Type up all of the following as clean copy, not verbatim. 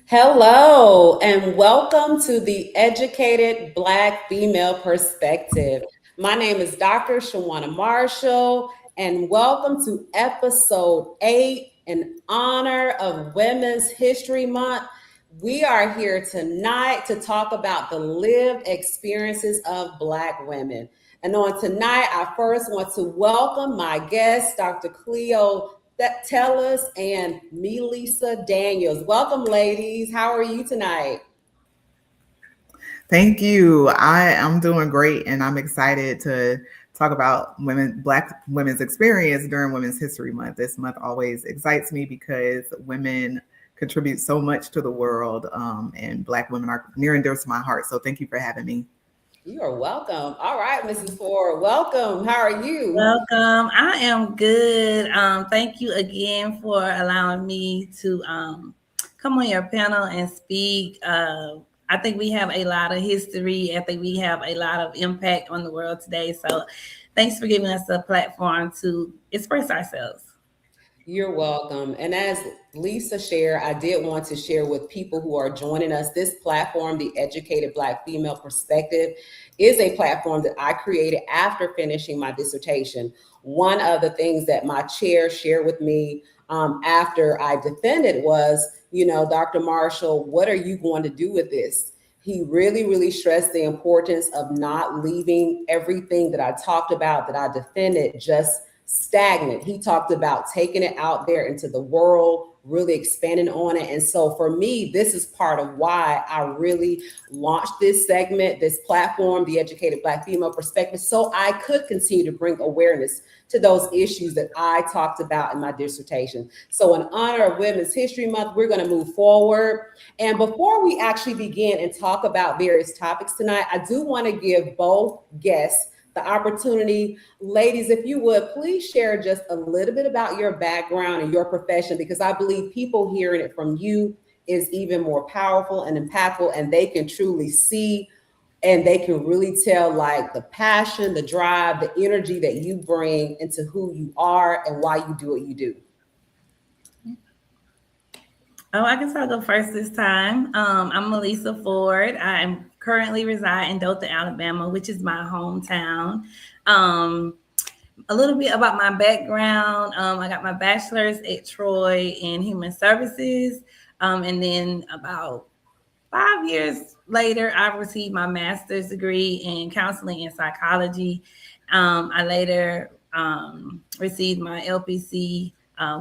Hello, and welcome to the Educated Black Female Perspective. My name is Dr. Shawania Marshall, and welcome to episode 8 in honor of Women's History Month. We are here tonight to talk about the lived experiences of Black women. And on tonight, I first want to welcome my guest, Dr. Thelus and Melissa Daniels. Welcome, ladies. How are you tonight? Thank you. I am doing great, and I'm excited to talk about Black women's experience during Women's History Month. This month always excites me because women contribute so much to the world, and Black women are near and dear to my heart. So thank you for having me. You are welcome. All right, Mrs. Ford, welcome. How are you? Welcome. I am good. Thank you again for allowing me to come on your panel and speak. I think we have a lot of history. I think we have a lot of impact on the world today. So thanks for giving us a platform to express ourselves. You're welcome. And as Lisa shared, I did want to share with people who are joining us this platform, the Educated Black Female Perspective, is a platform that I created after finishing my dissertation. One of the things that my chair shared with me after I defended was, Dr. Marshall, what are you going to do with this? He really, really stressed the importance of not leaving everything that I talked about, that I defended, just stagnant. He talked about taking it out there into the world, really expanding on it. And so for me, this is part of why I really launched this segment, this platform, the Educated Black Female Perspective, so I could continue to bring awareness to those issues that I talked about in my dissertation. So in honor of Women's History Month, we're going to move forward. And before we actually begin and talk about various topics tonight, I do want to give both guests the opportunity. Ladies, if you would, please share just a little bit about your background and your profession, because I believe people hearing it from you is even more powerful and impactful, and they can truly see and they can really tell like the passion, the drive, the energy that you bring into who you are and why you do what you do. Oh, I guess I'll go first this time. I'm Melissa Ford. I'm currently reside in Dothan, Alabama, which is my hometown. A little bit about my background. I got my bachelor's at Troy in Human Services. And then about 5 years later, I received my master's degree in counseling and psychology. I later received my LPC,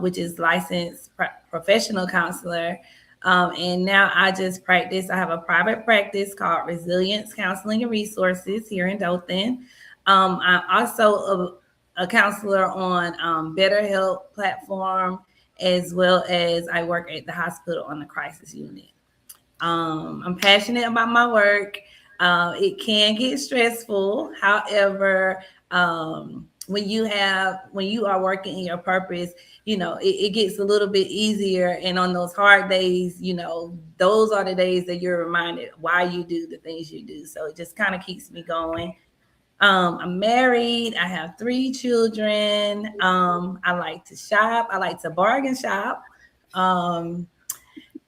which is licensed professional counselor. And now I just practice. I have a private practice called Resilience Counseling and Resources here in Dothan. I'm also a counselor on Better Help platform, as well as I work at the hospital on the crisis unit. I'm passionate about my work. It can get stressful. However, when you are working in your purpose, it gets a little bit easier. And on those hard days, those are the days that you're reminded why you do the things you do. So it just kind of keeps me going. I'm married. I have 3 children. I like to shop. I like to bargain shop.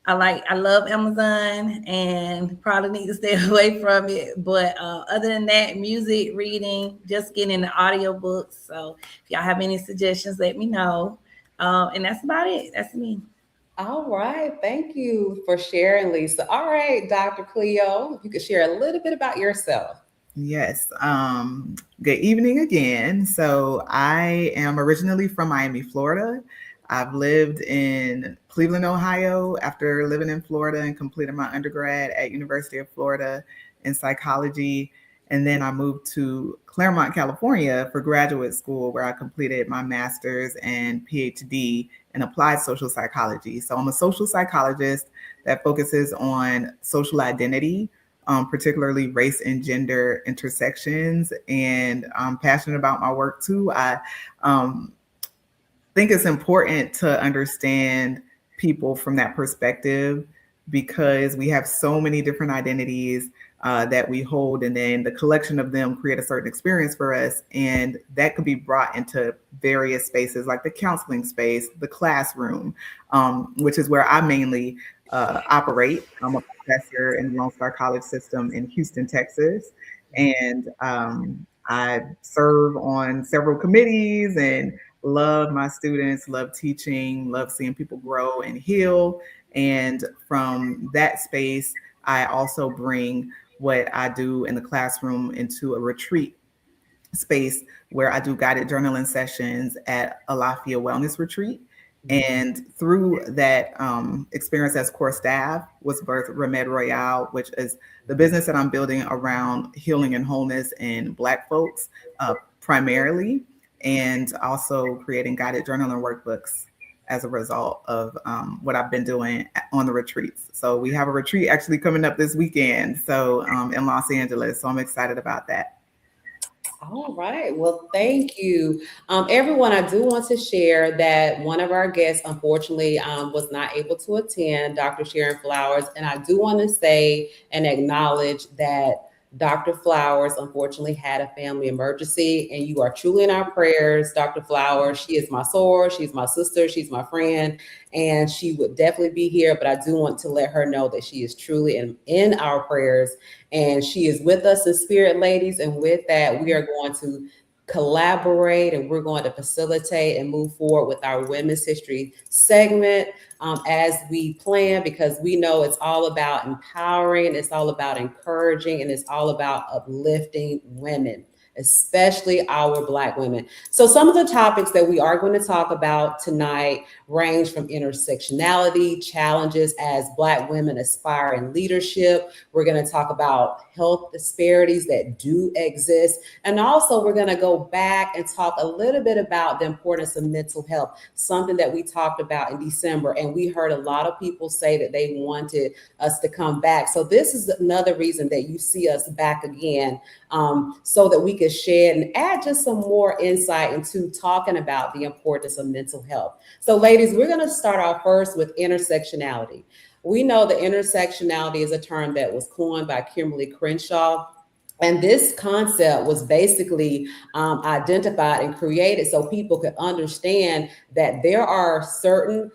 I love Amazon and probably need to stay away from it. But other than that, music, reading, just getting the audiobooks. So if y'all have any suggestions, let me know. And that's about it. That's me. All right. Thank you for sharing, Lisa. All right, Dr. Cleo, if you could share a little bit about yourself. Yes. Good evening again. So I am originally from Miami, Florida. I've lived in Cleveland, Ohio after living in Florida and completed my undergrad at University of Florida in psychology. And then I moved to Claremont, California for graduate school, where I completed my master's and PhD in applied social psychology. So I'm a social psychologist that focuses on social identity, particularly race and gender intersections. And I'm passionate about my work too. I think it's important to understand people from that perspective, because we have so many different identities, that we hold, and then the collection of them create a certain experience for us, and that could be brought into various spaces like the counseling space, the classroom, which is where I mainly operate. I'm a professor in the Lone Star College system in Houston, Texas, and I serve on several committees and love my students, love teaching, love seeing people grow and heal. And from that space, I also bring what I do in the classroom into a retreat space where I do guided journaling sessions at Alafia Wellness Retreat. And through that experience as core staff was birthed Remed Royale, which is the business that I'm building around healing and wholeness in Black folks primarily, and also creating guided journaling workbooks as a result of what I've been doing on the retreats. So we have a retreat actually coming up this weekend, so in Los Angeles. So I'm excited about that. All right. Well, thank you. Everyone, I do want to share that one of our guests, unfortunately, was not able to attend, Dr. Sharon Flowers. And I do want to say and acknowledge that Dr. Flowers unfortunately had a family emergency, and you are truly in our prayers, Dr. Flowers. She is my soror, she's my sister, she's my friend, and she would definitely be here. But I do want to let her know that she is truly in our prayers, and she is with us in spirit, ladies. And with that, we are going to collaborate, and we're going to facilitate and move forward with our Women's History segment as we plan, because we know it's all about empowering, it's all about encouraging, and it's all about uplifting women, especially our Black women. So some of the topics that we are going to talk about tonight range from intersectionality, challenges as Black women aspire in leadership. We're going to talk about health disparities that do exist. And also we're going to go back and talk a little bit about the importance of mental health, something that we talked about in December. And we heard a lot of people say that they wanted us to come back. So this is another reason that you see us back again, so that we could share and add just some more insight into talking about the importance of mental health. So ladies, we're going to start off first with intersectionality. We know that intersectionality is a term that was coined by Kimberly Crenshaw. And this concept was basically identified and created so people could understand that there are certain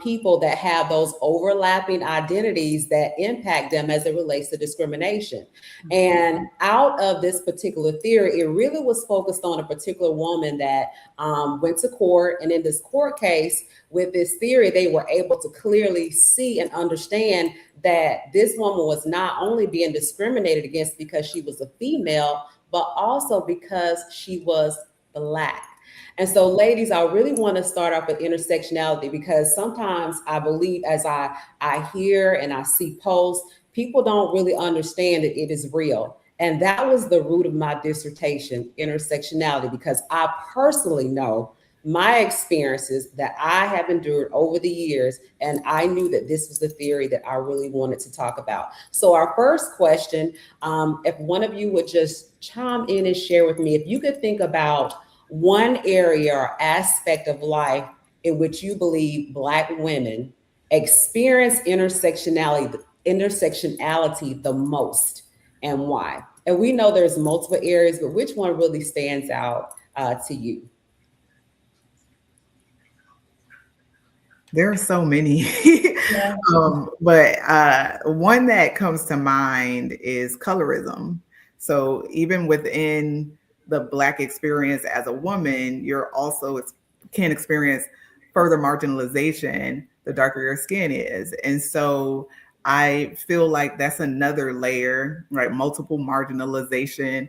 people that have those overlapping identities that impact them as it relates to discrimination. And out of this particular theory, it really was focused on a particular woman that went to court. And in this court case, with this theory, they were able to clearly see and understand that this woman was not only being discriminated against because she was a female, but also because she was Black. And so, ladies, I really want to start off with intersectionality, because sometimes I believe, as I hear and I see posts, people don't really understand that it is real. And that was the root of my dissertation, intersectionality, because I personally know my experiences that I have endured over the years, and I knew that this was the theory that I really wanted to talk about. So our first question, if one of you would just chime in and share with me, if you could think about one area or aspect of life in which you believe Black women experience intersectionality the most, and why. And we know there's multiple areas, but which one really stands out to you? There are so many, Yeah. but one that comes to mind is colorism. So even within the Black experience as a woman, you're also can experience further marginalization the darker your skin is. And so I feel like that's another layer, right? Multiple marginalization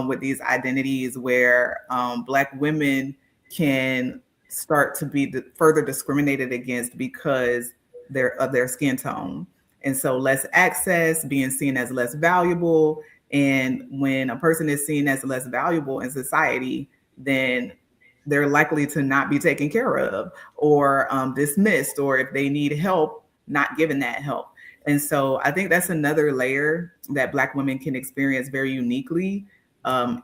with these identities where Black women can start to be further discriminated against because of their skin tone. And so less access, being seen as less valuable. And when a person is seen as less valuable in society, then they're likely to not be taken care of or dismissed, or if they need help, not given that help. And so I think that's another layer that Black women can experience very uniquely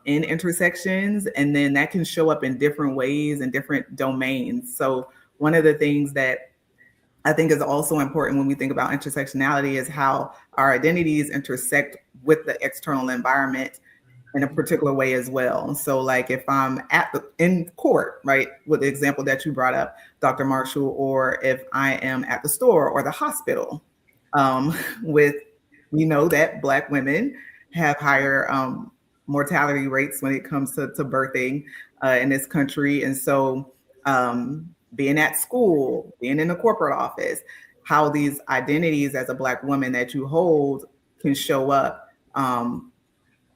in intersections. And then that can show up in different ways in different domains. So one of the things that I think is also important when we think about intersectionality is how our identities intersect with the external environment in a particular way as well. So like if I'm in court, right, with the example that you brought up, Dr. Marshall, or if I am at the store or the hospital, with, we know that Black women have higher mortality rates when it comes to birthing in this country. And so being at school, being in a corporate office, how these identities as a Black woman that you hold can show up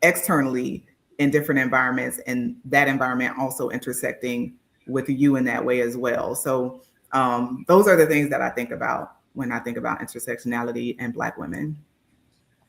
externally in different environments, and that environment also intersecting with you in that way as well. So those are the things that I think about when I think about intersectionality and Black women.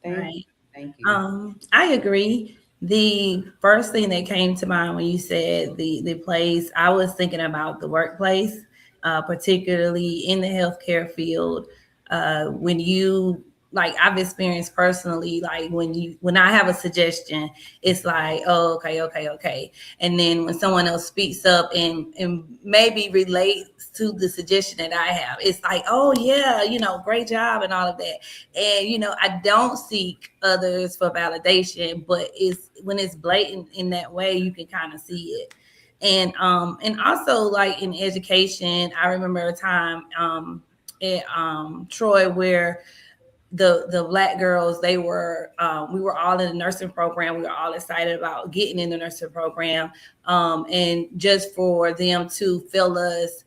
Thank you. Right. Thank you. I agree. The first thing that came to mind when you said the place, I was thinking about the workplace, particularly in the healthcare field. When you like, I've experienced personally, like when I have a suggestion, it's like, oh, okay, and then when someone else speaks up and maybe relates to the suggestion that I have, it's like, oh yeah, great job and all of that. And I don't seek others for validation, but it's when it's blatant in that way, you can kind of see it. And also, like in education, I remember a time at Troy where the Black girls, they were we were all in the nursing program. We were all excited about getting in the nursing program, and just for them to fill us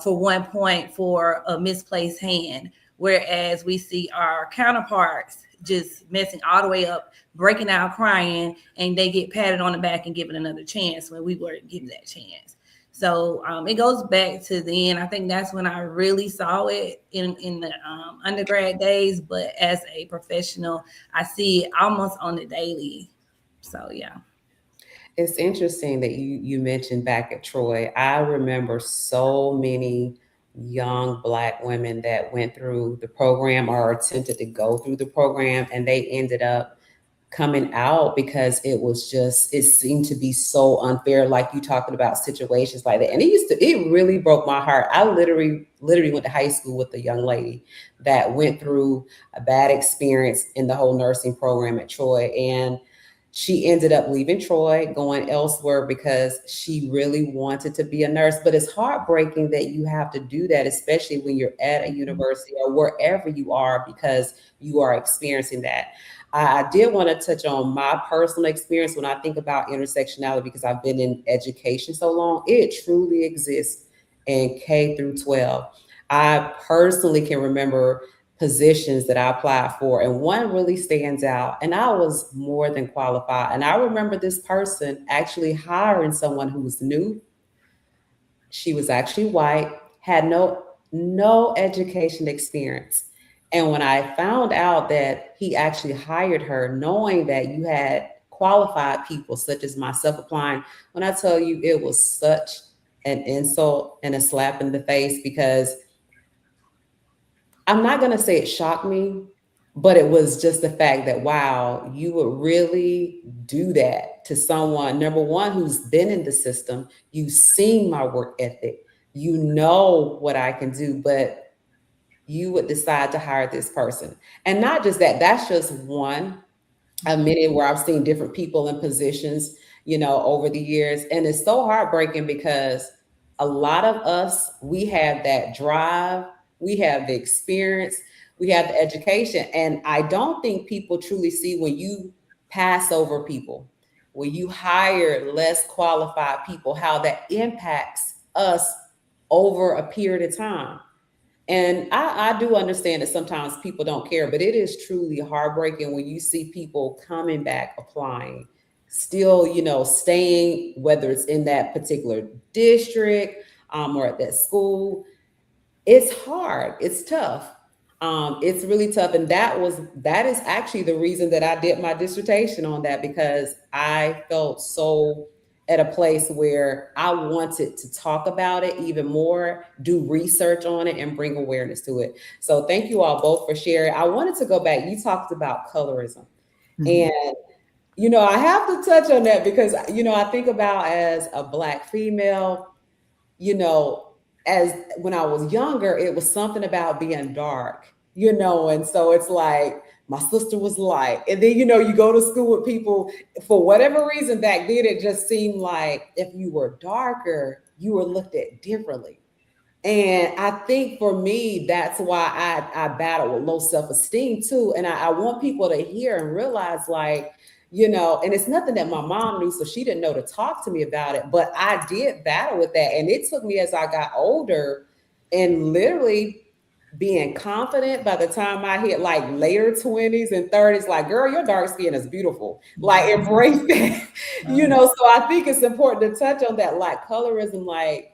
for 1 point for a misplaced hand, whereas we see our counterparts just messing all the way up, breaking out crying, and they get patted on the back and given another chance when we weren't given that chance. So it goes back to the end. I think that's when I really saw it in the undergrad days. But as a professional, I see it almost on the daily. So yeah. It's interesting that you mentioned back at Troy. I remember so many young Black women that went through the program or attempted to go through the program, and they ended up coming out because it seemed to be so unfair. Like you talking about situations like that. And it really broke my heart. I literally went to high school with a young lady that went through a bad experience in the whole nursing program at Troy. And she ended up leaving Troy, going elsewhere because she really wanted to be a nurse. But it's heartbreaking that you have to do that, especially when you're at a university or wherever you are, because you are experiencing that. I did want to touch on my personal experience when I think about intersectionality, because I've been in education so long. It truly exists in K through 12. I personally can remember positions that I applied for, and one really stands out, and I was more than qualified. And I remember this person actually hiring someone who was new. She was actually white, had no education experience. And when I found out that he actually hired her, knowing that you had qualified people such as myself applying, when I tell you it was such an insult and a slap in the face, because I'm not going to say it shocked me, but it was just the fact that, wow, you would really do that to someone, number one, who's been in the system. You've seen my work ethic. You know what I can do, but you would decide to hire this person. And not just that, that's just one of many where I've seen different people in positions, over the years. And it's so heartbreaking because a lot of us, we have that drive, we have the experience, we have the education. And I don't think people truly see when you pass over people, when you hire less qualified people, how that impacts us over a period of time. And I do understand that sometimes people don't care, but it is truly heartbreaking when you see people coming back, applying, still, staying, whether it's in that particular district or at that school. It's hard. It's tough. It's really tough. And that is actually the reason that I did my dissertation on that, because I felt so at a place where I wanted to talk about it even more, do research on it, and bring awareness to it. So thank you all both for sharing. I wanted to go back. You talked about colorism. Mhm. And, I have to touch on that because, I think about as a Black female, you know, as when I was younger, it was something about being dark, and so it's like my sister was light. And then, you go to school with people for whatever reason back then, it just seemed like if you were darker, you were looked at differently. And I think for me, that's why I battle with low self-esteem too. And I want people to hear and realize, like, and it's nothing that my mom knew, so she didn't know to talk to me about it. But I did battle with that. And it took me as I got older and literally being confident by the time I hit like later 20s and 30s, like, girl, your dark skin is beautiful. Like, embrace that. So I think it's important to touch on that, like colorism, like,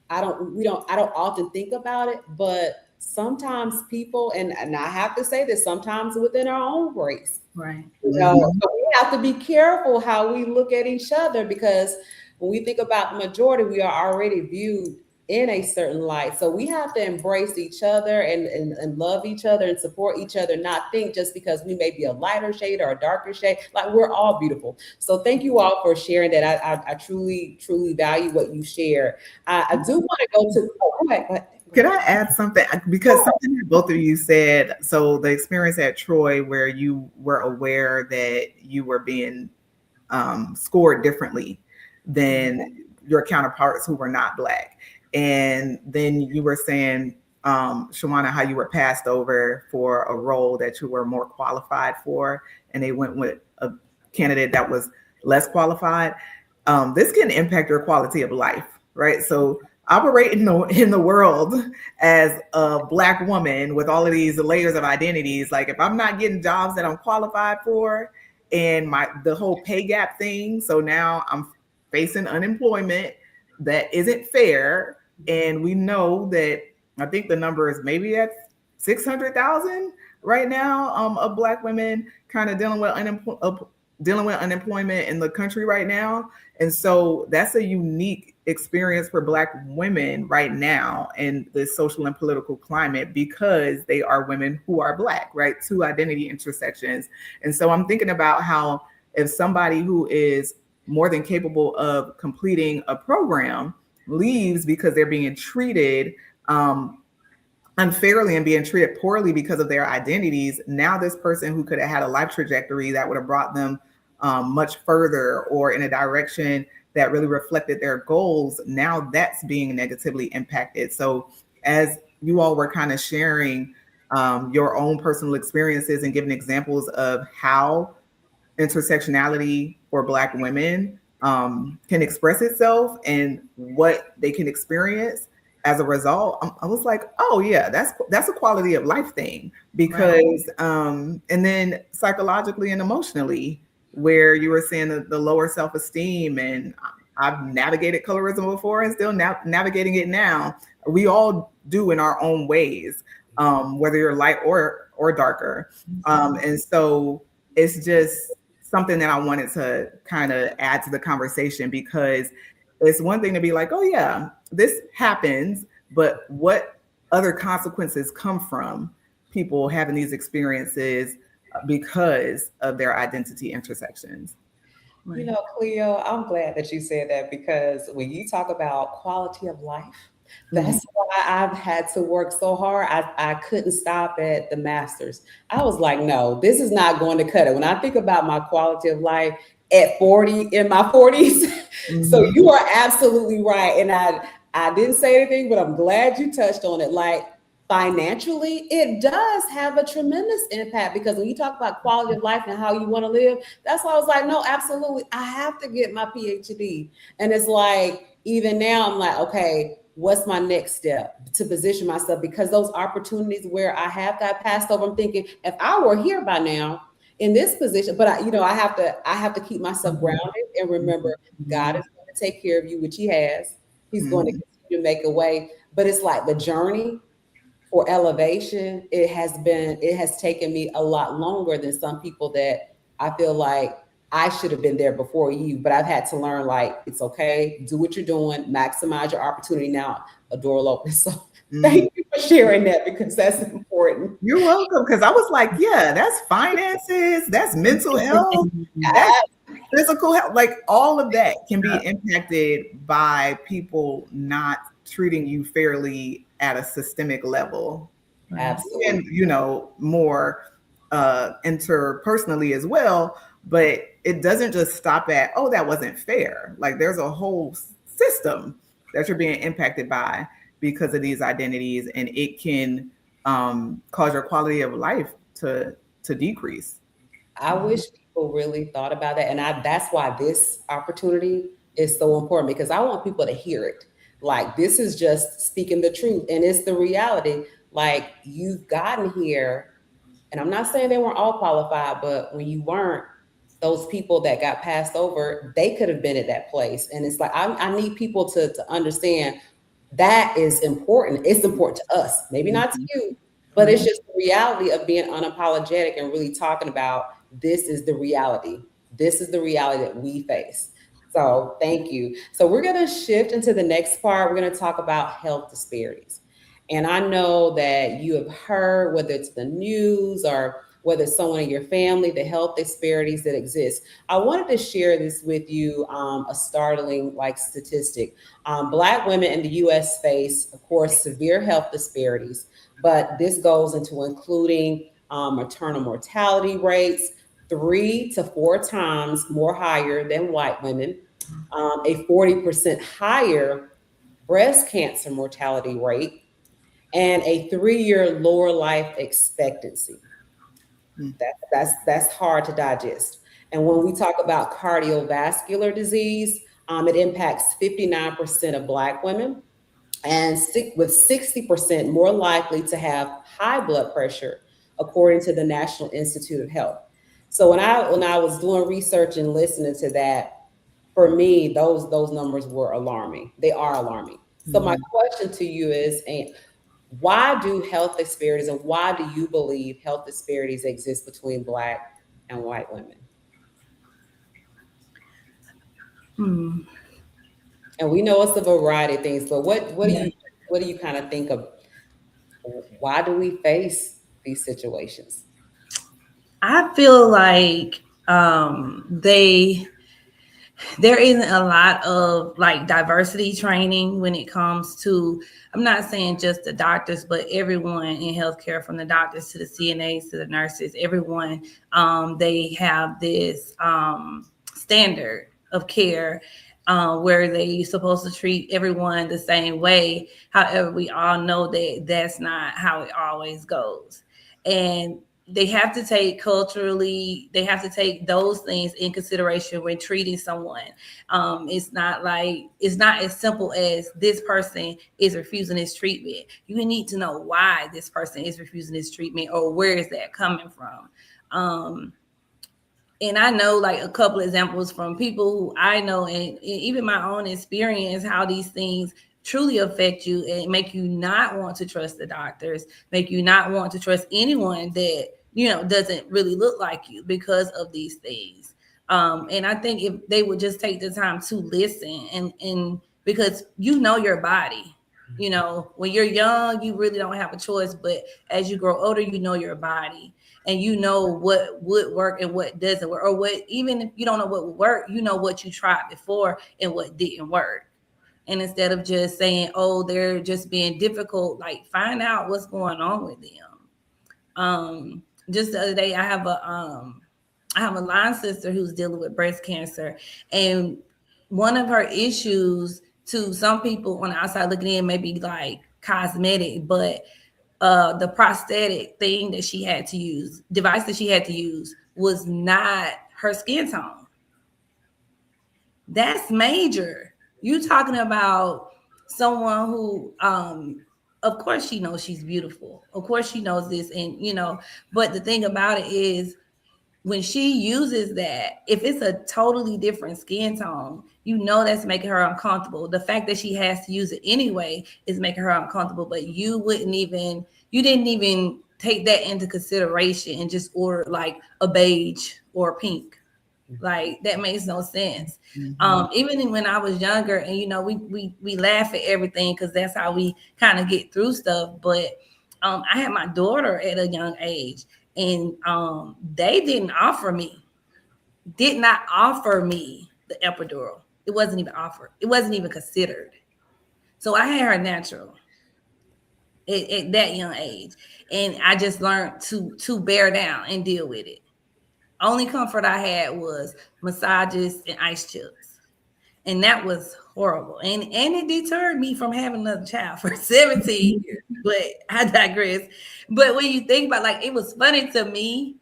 I don't often think about it, but sometimes people, and I have to say this, sometimes within our own race, right? So we have to be careful how we look at each other, because when we think about the majority, we are already viewed in a certain light. So we have to embrace each other and love each other and support each other, not think just because we may be a lighter shade or a darker shade, like we're all beautiful. So thank you all for sharing that. I truly, truly value what you share. I do want to go to, go ahead. Could I add something? Because something that both of you said, so the experience at Troy where you were aware that you were being scored differently than your counterparts who were not Black. And then you were saying, Shawana, how you were passed over for a role that you were more qualified for, and they went with a candidate that was less qualified. This can impact your quality of life, right? So operate in the world as a Black woman with all of these layers of identities. Like, if I'm not getting jobs that I'm qualified for, and the whole pay gap thing, so now I'm facing unemployment that isn't fair. And we know that, I think the number is maybe at 600,000 right now of Black women kind of dealing with unemployment in the country right now. And so that's a unique experience for Black women right now in the social and political climate, because they are women who are Black, right? Two identity intersections. And so I'm thinking about how if somebody who is more than capable of completing a program leaves because they're being treated unfairly and being treated poorly because of their identities, now this person who could have had a life trajectory that would have brought them much further or in a direction that really reflected their goals, now that's being negatively impacted. So as you all were kind of sharing your own personal experiences and giving examples of how intersectionality for Black women can express itself and what they can experience as a result, I was like, oh yeah, that's a quality of life thing, because and then psychologically and emotionally, where you were saying the lower self-esteem, and I've navigated colorism before and still navigating it now. We all do in our own ways, whether you're light or darker. And so it's just something that I wanted to kind of add to the conversation, because it's one thing to be like, oh yeah, this happens, but what other consequences come from people having these experiences because of their identity intersections? Cleo, I'm glad that you said that, because when you talk about quality of life, that's why I've had to work so hard. I couldn't stop at the master's. I was like, no, this is not going to cut it. When I think about my quality of life at 40, in my 40s, so you are absolutely right. And I didn't say anything, but I'm glad you touched on it. Like, financially, it does have a tremendous impact, because when you talk about quality of life and how you want to live, that's why I was like, no, absolutely, I have to get my PhD. And it's like, even now I'm like, okay, what's my next step to position myself? Because those opportunities where I have got passed over, I'm thinking, if I were here by now in this position, but I have to keep myself grounded and remember God is going to take care of you, which He has. He's going to continue to make a way. But it's like the journey for elevation, it has taken me a lot longer than some people that I feel like I should have been there before you, but I've had to learn, like, it's okay, do what you're doing, maximize your opportunity. Now a door will open. So thank you for sharing that, because that's important. You're welcome. Because I was like, yeah, that's finances, that's mental health, that's physical health, like all of that can be impacted by people not treating you fairly at a systemic level. Absolutely. And, you know, more interpersonally as well. But it doesn't just stop at, oh, that wasn't fair. Like there's a whole system that you're being impacted by because of these identities, and it can cause your quality of life to decrease. I wish people really thought about that. And that's why this opportunity is so important, because I want people to hear it. Like, this is just speaking the truth. And it's the reality. Like, you've gotten here, and I'm not saying they weren't all qualified, but when you weren't, those people that got passed over, they could have been at that place. And it's like, I need people to understand that is important. It's important to us, maybe not to you, but it's just the reality of being unapologetic and really talking about this is the reality. This is the reality that we face. So thank you. So we're going to shift into the next part. We're going to talk about health disparities. And I know that you have heard, whether it's the news or whether it's someone in your family, the health disparities that exist. I wanted to share this with you, a startling statistic. Black women in the U.S. face, of course, severe health disparities, but this goes into including maternal mortality rates, 3 to 4 times more higher than white women, a 40% higher breast cancer mortality rate, and a 3-year lower life expectancy. That's hard to digest. And when we talk about cardiovascular disease, it impacts 59% of Black women, and with 60% more likely to have high blood pressure, according to the National Institute of Health. So when I was doing research and listening to that, for me, those numbers were alarming. They are alarming. So my question to you is, why do health disparities, and why do you believe health disparities exist between Black and white women? And we know it's a variety of things, but what do you kind of think of? Why do we face these situations? I feel like there isn't a lot of diversity training when it comes to, I'm not saying just the doctors, but everyone in healthcare, from the doctors to the CNAs to the nurses, everyone, they have this standard of care where they supposed to treat everyone the same way. However, we all know that that's not how it always goes. And they have to take those things in consideration when treating someone. It's not as simple as this person is refusing this treatment. You need to know why this person is refusing this treatment, or where is that coming from. And I know a couple examples from people who I know, and even my own experience, how these things truly affect you and make you not want to trust the doctors, make you not want to trust anyone that doesn't really look like you because of these things. And I think if they would just take the time to listen, and because your body, when you're young, you really don't have a choice, but as you grow older, your body, and what would work and what doesn't work, or what, even if you don't know what would work, what you tried before and what didn't work. And instead of just saying, oh, they're just being difficult, find out what's going on with them. Just the other day, I have a line sister who's dealing with breast cancer, and one of her issues, to some people on the outside looking in, may be cosmetic, but the prosthetic thing that she had to use, device that she had to use, was not her skin tone. That's major. You talking about someone who, of course she knows she's beautiful. Of course she knows this, and but the thing about it is, when she uses that, if it's a totally different skin tone, that's making her uncomfortable. The fact that she has to use it anyway is making her uncomfortable, but you didn't even take that into consideration and just order a beige or pink. That makes no sense. Even when I was younger, and we laugh at everything because that's how we kind of get through stuff. But I had my daughter at a young age, and they didn't offer me did not offer me the epidural. It wasn't even offered. It wasn't even considered. So I had her natural at that young age, and I just learned to bear down and deal with it. Only comfort I had was massages and ice chips, and that was horrible. And it deterred me from having another child for 17 years. But I digress. But when you think about, like, it was funny to me.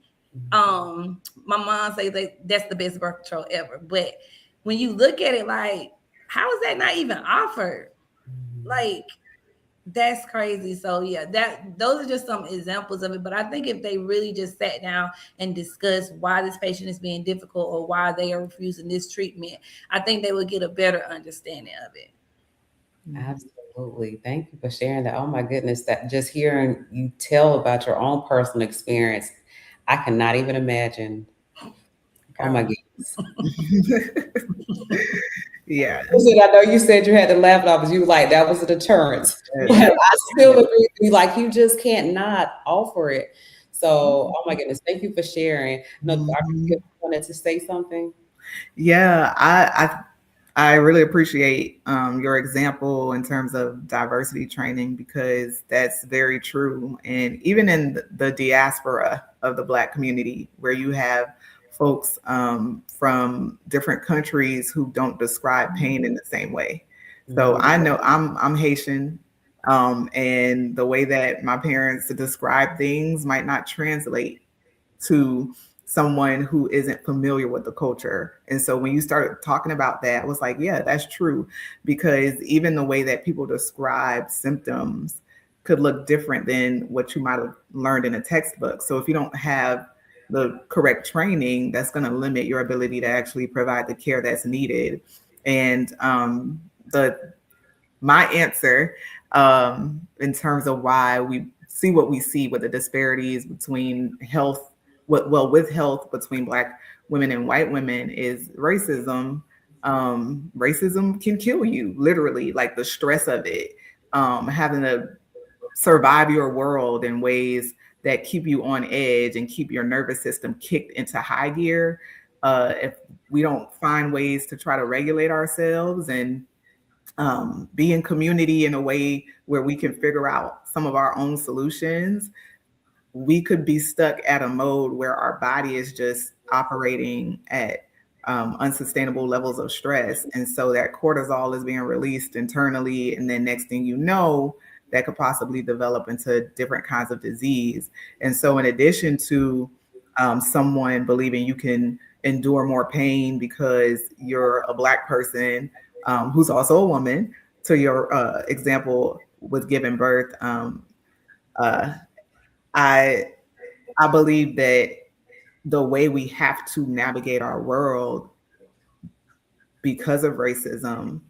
My mom says that's the best birth control ever. But when you look at it, like, how is that not even offered? Like, that's crazy. So yeah, those are just some examples of it. But I think if they really just sat down and discussed why this patient is being difficult or why they are refusing this treatment, I think they would get a better understanding of it. Absolutely. Thank you for sharing that. Oh my goodness, that just hearing you tell about your own personal experience, I cannot even imagine. Oh my goodness. Yeah. I know you said you had to laugh it off, but you were like, that was a deterrence. But I still agree with you. Like, you just can't not offer it. So, oh my goodness, thank you for sharing. No, Dr. Skip wanted to say something. Yeah, I really appreciate your example in terms of diversity training, because that's very true. And even in the diaspora of the Black community, where you have folks from different countries who don't describe pain in the same way. So I know I'm Haitian, and the way that my parents describe things might not translate to someone who isn't familiar with the culture. And so when you started talking about that, I was like, yeah, that's true. Because even the way that people describe symptoms could look different than what you might have learned in a textbook. So if you don't have the correct training, that's going to limit your ability to actually provide the care that's needed. And my answer in terms of why we see what we see with the disparities between health, with health between Black women and white women, is racism. Racism can kill you, literally, like the stress of it, having to survive your world in ways that keep you on edge and keep your nervous system kicked into high gear. If we don't find ways to try to regulate ourselves and be in community in a way where we can figure out some of our own solutions, we could be stuck at a mode where our body is just operating at unsustainable levels of stress. And so that cortisol is being released internally. And then next thing you know, that could possibly develop into different kinds of disease. And so in addition to someone believing you can endure more pain because you're a Black person who's also a woman, to your example with giving birth, I believe that the way we have to navigate our world because of racism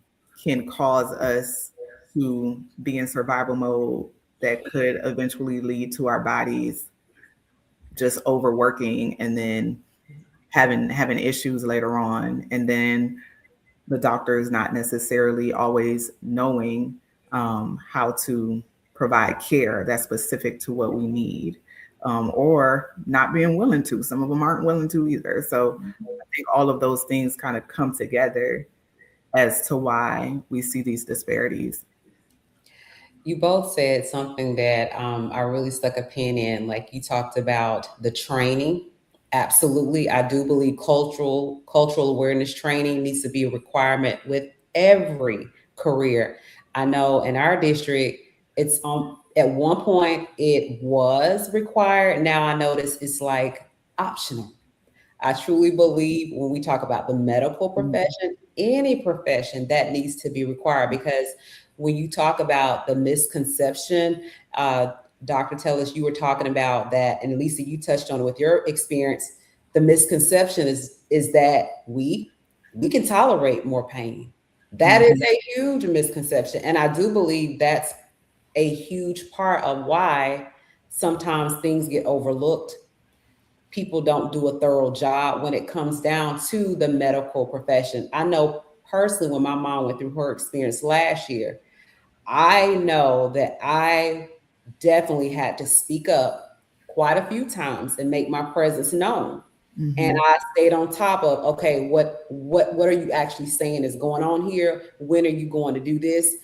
can cause us to be in survival mode that could eventually lead to our bodies just overworking and then having issues later on. And then the doctor is not necessarily always knowing how to provide care that's specific to what we need, or not being willing to. Some of them aren't willing to either. So I think all of those things kind of come together as to why we see these disparities. You both said something that I really stuck a pin in. Like, you talked about the training. Absolutely, I do believe cultural awareness training needs to be a requirement with every career. I know in our district, it's at one point it was required. Now I notice it's like optional. I truly believe when we talk about the medical profession, any profession, that needs to be required, because when you talk about the misconception, Dr. Tellus, you were talking about that, and Lisa, you touched on it with your experience. The misconception is that we can tolerate more pain. That is a huge misconception, and I do believe that's a huge part of why sometimes things get overlooked. People don't do a thorough job when it comes down to the medical profession. I know personally, when my mom went through her experience last year, I know that I definitely had to speak up quite a few times and make my presence known. And I stayed on top of, okay, what are you actually saying is going on here? When are you going to do this?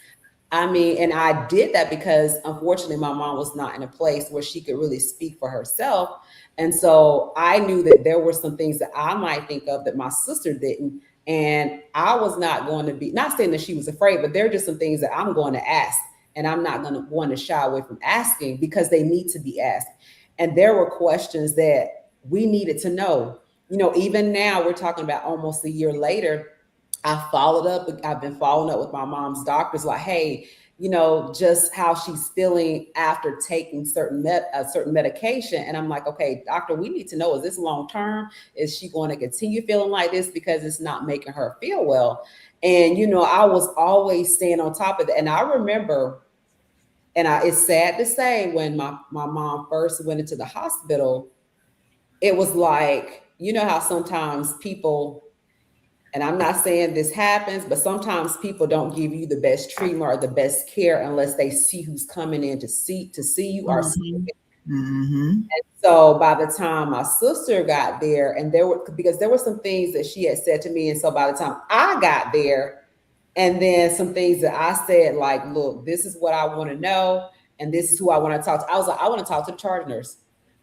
I mean, and I did that because unfortunately my mom was not in a place where she could really speak for herself. And so I knew that there were some things that I might think of that my sister didn't. And I was not going to be, not saying that she was afraid, but there are just some things that I'm going to ask. And I'm not going to want to shy away from asking because they need to be asked. And there were questions that we needed to know. You know, even now we're talking about almost a year later. I've been following up with my mom's doctors, like, hey, you know, just how she's feeling after taking certain medication. And I'm like, okay, doctor, we need to know, is this long term? Is she going to continue feeling like this because it's not making her feel well? And, you know, I was always staying on top of it. And I remember, it's sad to say, when my mom first went into the hospital, it was like, you know how sometimes people, and I'm not saying this happens, but sometimes people don't give you the best treatment or the best care unless they see who's coming in to see you or see you. And so by the time my sister got there, and because there were some things that she had said to me, and so by the time I got there, and then some things that I said, like, look, this is what I want to know, and this is who I want to talk to. I was like, I want to talk to the charge nurse.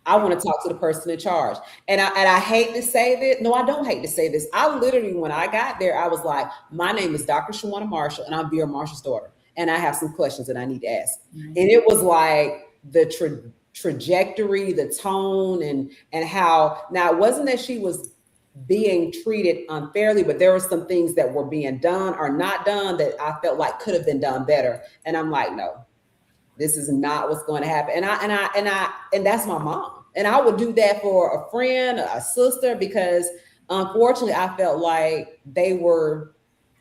I want to talk to the person in charge. And I hate to say this. No, I don't hate to say this. I literally, when I got there, I was like, my name is Dr. Shawania Marshall, and I'm Vera Marshall's daughter. And I have some questions that I need to ask. And it was like the trajectory, the tone, and how, now it wasn't that she was being treated unfairly, but there were some things that were being done or not done that I felt like could have been done better. And I'm like, no, this is not what's going to happen. And that's my mom. And I would do that for a friend, a sister, because unfortunately I felt like they were,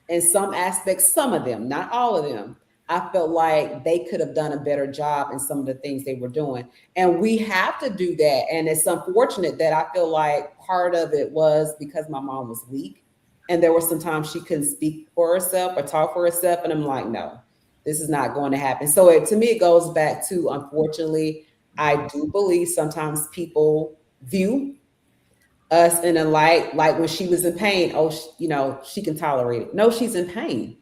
in some aspects, some of them, not all of them, I felt like they could have done a better job in some of the things they were doing. And we have to do that. And it's unfortunate that I feel like part of it was because my mom was weak. And there were some times she couldn't speak for herself or talk for herself. And I'm like, no, this is not going to happen. So to me, it goes back to, unfortunately, I do believe sometimes people view us in a light, like when she was in pain, oh, you know, she can tolerate it. No, she's in pain.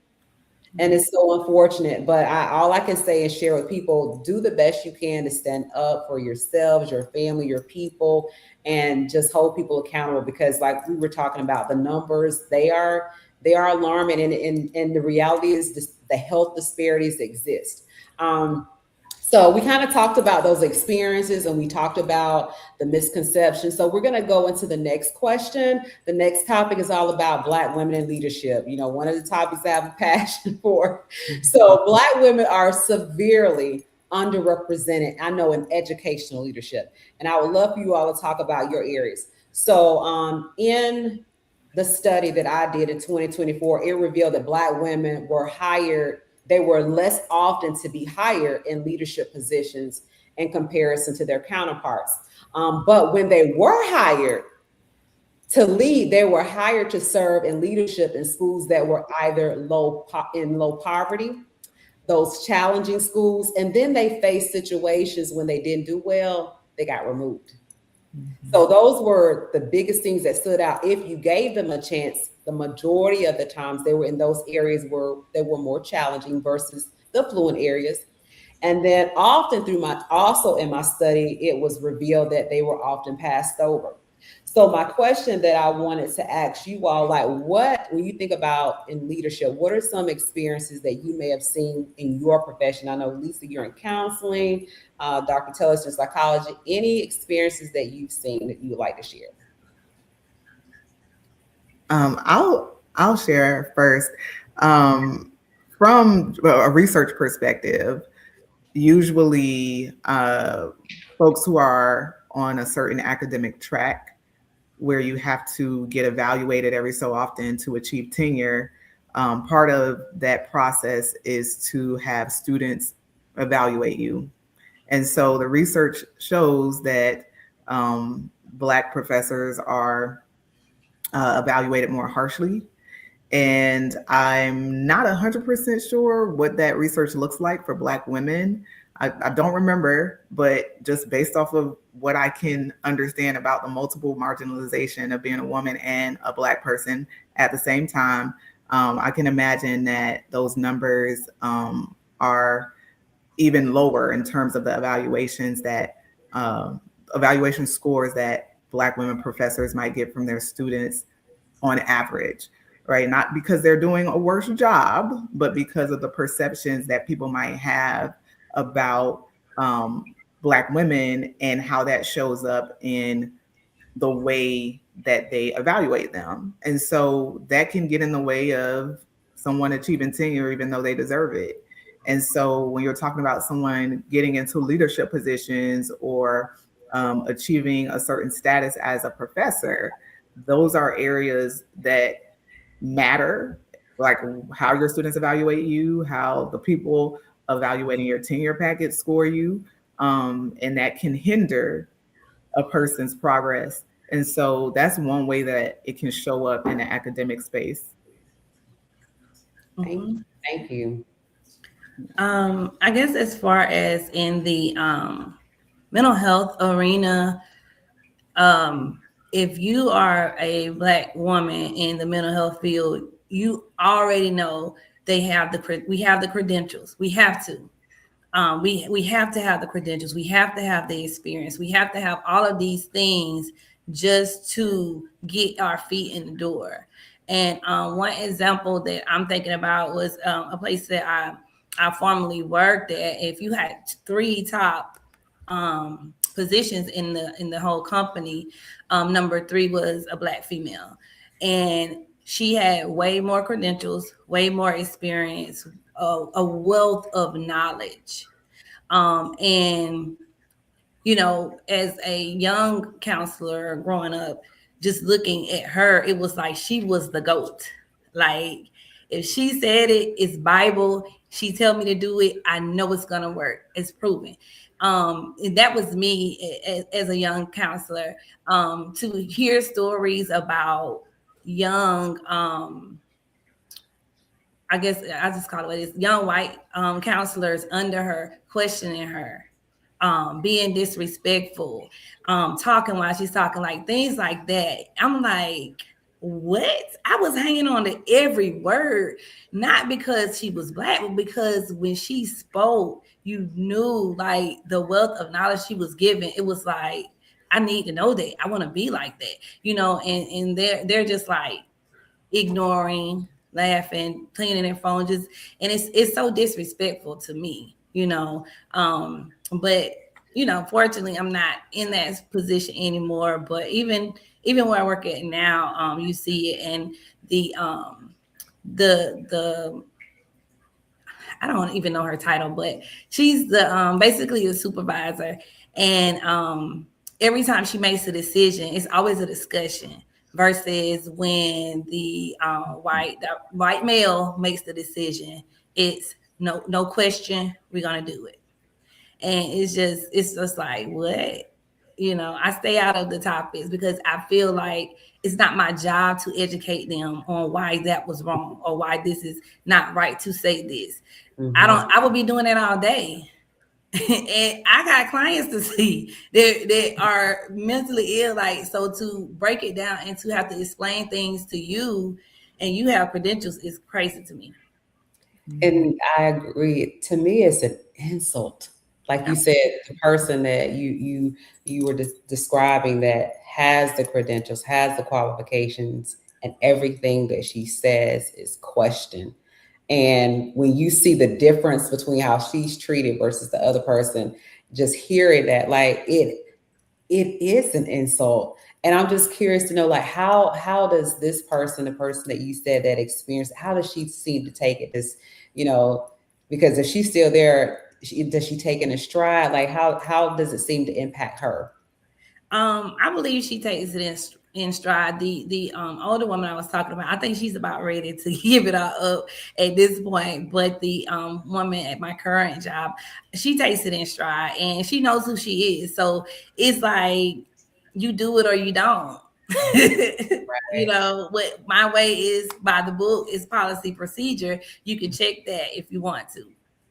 And it's so unfortunate, but all I can say is share with people, do the best you can to stand up for yourselves, your family, your people, and just hold people accountable, because like we were talking about, the numbers, they are alarming. And the reality is the health disparities exist. So we kind of talked about those experiences, and we talked about the misconceptions. So we're going to go into the next question. The next topic is all about Black women in leadership. You know, one of the topics I have a passion for. So Black women are severely underrepresented, I know, in educational leadership. And I would love for you all to talk about your areas. So in the study that I did in 2024, it revealed that Black women were hired. They were less often to be hired in leadership positions in comparison to their counterparts. But when they were hired to lead, they were hired to serve in leadership in schools that were either low poverty, those challenging schools, and then they faced situations when they didn't do well, they got removed. So those were the biggest things that stood out. If you gave them a chance, the majority of the times they were in those areas where they were more challenging versus the affluent areas. And then often also in my study, it was revealed that they were often passed over. So my question that I wanted to ask you all, like, when you think about in leadership, what are some experiences that you may have seen in your profession? I know, Lisa, you're in counseling, Dr. Thelus in psychology. Any experiences that you've seen that you would like to share? I'll share first. From a research perspective, usually folks who are on a certain academic track where you have to get evaluated every so often to achieve tenure, part of that process is to have students evaluate you. And so the research shows that Black professors are evaluated more harshly. And I'm not 100% sure what that research looks like for Black women. I don't remember, but just based off of what I can understand about the multiple marginalization of being a woman and a Black person at the same time, I can imagine that those numbers are even lower in terms of the evaluation scores that Black women professors might get from their students on average, right? Not because they're doing a worse job, but because of the perceptions that people might have about Black women and how that shows up in the way that they evaluate them. And so that can get in the way of someone achieving tenure, even though they deserve it. And so when you're talking about someone getting into leadership positions or achieving a certain status as a professor, those are areas that matter, like how your students evaluate you, how the people evaluating your tenure packet score you, and that can hinder a person's progress. And so that's one way that it can show up in the academic space. Thank you. I guess as far as in the mental health arena, if you are a Black woman in the mental health field, you already know we have the credentials. We have to. We have to have the credentials. We have to have the experience. We have to have all of these things just to get our feet in the door. And one example that I'm thinking about was a place that I formerly worked at. If you had 3 top positions in the whole company, number 3 was a Black female, and she had way more credentials, way more experience, a wealth of knowledge. And, you know, as a young counselor growing up, just looking at her, it was like she was the GOAT. Like, if she said it, it's Bible. She tell me to do it, I know it's going to work. It's proven. And that was me as a young counselor, to hear stories about young, I guess I just call it what it is, young white counselors under her, questioning her, being disrespectful, talking while she's talking, like things like that. I'm like, what? I was hanging on to every word, not because she was Black, but because when she spoke, you knew like the wealth of knowledge she was giving. It was like, I need to know that. I want to be like that, you know, and they're just like ignoring, laughing, cleaning their phone, just, and it's so disrespectful to me, you know. But you know, fortunately, I'm not in that position anymore. But even where I work at now, you see it, and the I don't even know her title, but she's the basically a supervisor, and every time she makes a decision, it's always a discussion. Versus when the white male makes the decision, it's no question, we're gonna do it. And it's just like, what? You know, I stay out of the topics because I feel like it's not my job to educate them on why that was wrong or why this is not right to say this. Mm-hmm. I would be doing that all day. And I got clients to see that are mentally ill. Like, so to break it down and to have to explain things to you and you have credentials is crazy to me. And I agree. To me, it's an insult. Like you said, the person that you were describing that has the credentials, has the qualifications, and everything that she says is questioned. And when you see the difference between how she's treated versus the other person, just hearing that, like it is an insult. And I'm just curious to know, like, how does this person, the person that you said that experienced, how does she seem to take it? This, you know, because if she's still there, does she take it in stride? Like, how does it seem to impact her? I believe she takes it in stride. The older woman I was talking about, I think she's about ready to give it all up at this point. But the woman at my current job, she takes it in stride and she knows who she is. So it's like, you do it or you don't. Right. You know, what my way is by the book, is policy procedure. You can check that if you want to.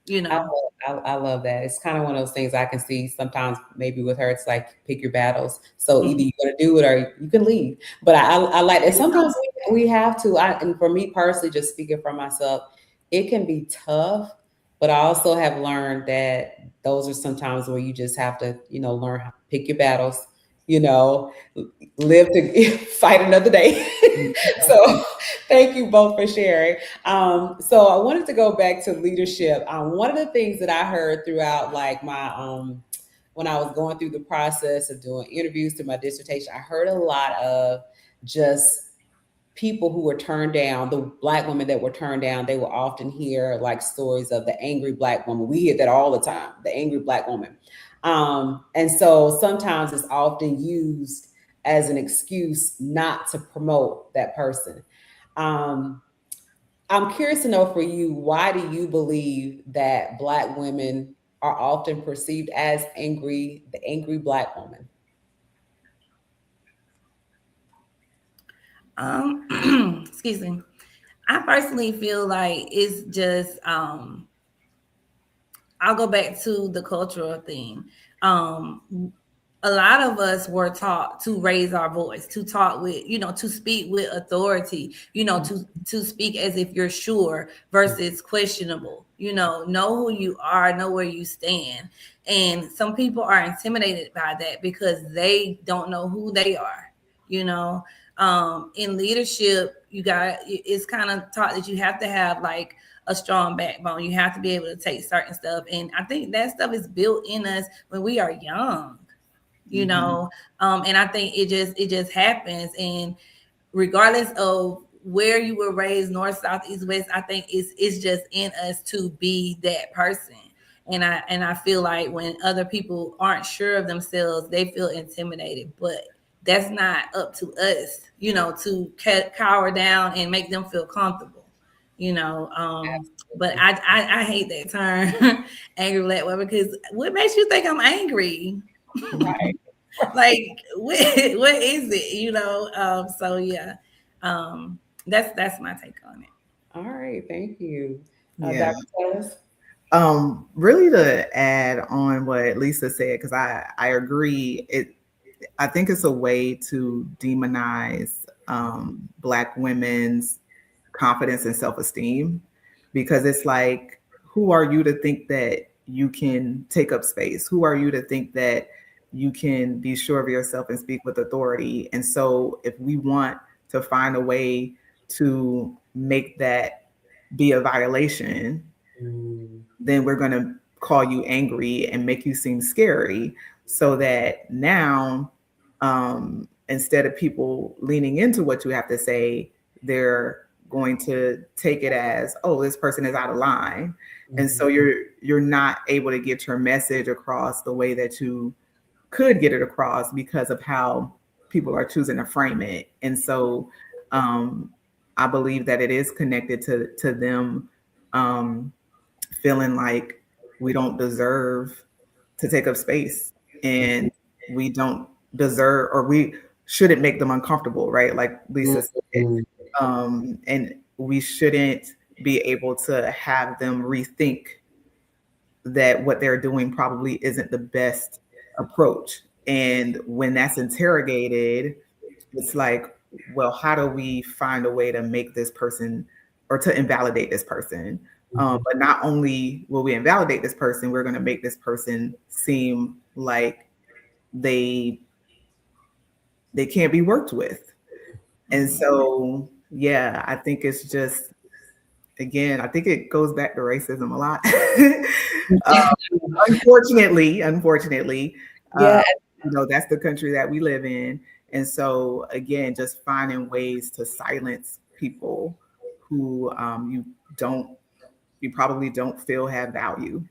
you I know. I love that. It's kind of one of those things I can see sometimes maybe with her, it's like pick your battles. So either Mhm. you're going to do it or you can leave. But I like that. Sometimes we have to. And for me personally, just speaking for myself, it can be tough. But I also have learned that those are sometimes where you just have to, learn how to pick your battles, you know, live to fight another day. So thank you both for sharing. So I wanted to go back to leadership. One of the things that I heard throughout like my when I was going through the process of doing interviews to my dissertation, I heard a lot of just people who were turned down, the black women that were turned down, they will often hear like stories of the angry black woman. We hear that all the time, the angry black woman. And so sometimes it's often used as an excuse not to promote that person. Um, I'm curious to know for you, why do you believe that black women are often perceived as angry, the angry black woman? Excuse me. I personally feel like it's just I'll go back to the cultural thing. Um, a lot of us were taught to raise our voice, to talk with, to speak with authority, to speak as if you're sure versus questionable. Know who you are, know where you stand. And some people are intimidated by that because they don't know who they are. You know, in leadership, it's kind of taught that you have to have like a strong backbone. You have to be able to take certain stuff. And I think that stuff is built in us when we are young, you Mhm. know. And I think it just happens. And regardless of where you were raised, north, south, east, west, I think it's just in us to be that person. And I feel like when other people aren't sure of themselves, they feel intimidated. But that's not up to us, to cower down and make them feel comfortable, you know. But Absolutely. I hate that term, angry black woman, because what makes you think I'm angry? Right. Like what is it, so yeah, that's my take on it. All right. Thank you. Yeah. Dr. Tellers? Really to add on what Lisa said, because I agree. I think it's a way to demonize Black women's confidence and self esteem, because it's like, who are you to think that you can take up space? Who are you to think that you can be sure of yourself and speak with authority? And so, if we want to find a way to make that be a violation, Mm, then we're going to call you angry and make you seem scary, so that now, instead of people leaning into what you have to say, they're going to take it as, oh, this person is out of line. And mhm, so you're not able to get your message across the way that you could get it across, because of how people are choosing to frame it. And so, um, I believe that it is connected to them, um, feeling like we don't deserve to take up space, and we don't deserve, or we shouldn't make them uncomfortable, right? Like Lisa said. mhm, And we shouldn't be able to have them rethink that what they're doing probably isn't the best approach. And when that's interrogated, it's like, well, how do we find a way to make this person, or to invalidate this person? mhm, But not only will we invalidate this person, we're going to make this person seem like they they can't be worked with. And mhm. so, yeah, I think it's just, again, I think it goes back to racism a lot. Unfortunately, uh, Yeah. that's the country that we live in. And so, again, just finding ways to silence people who, you probably don't feel have value.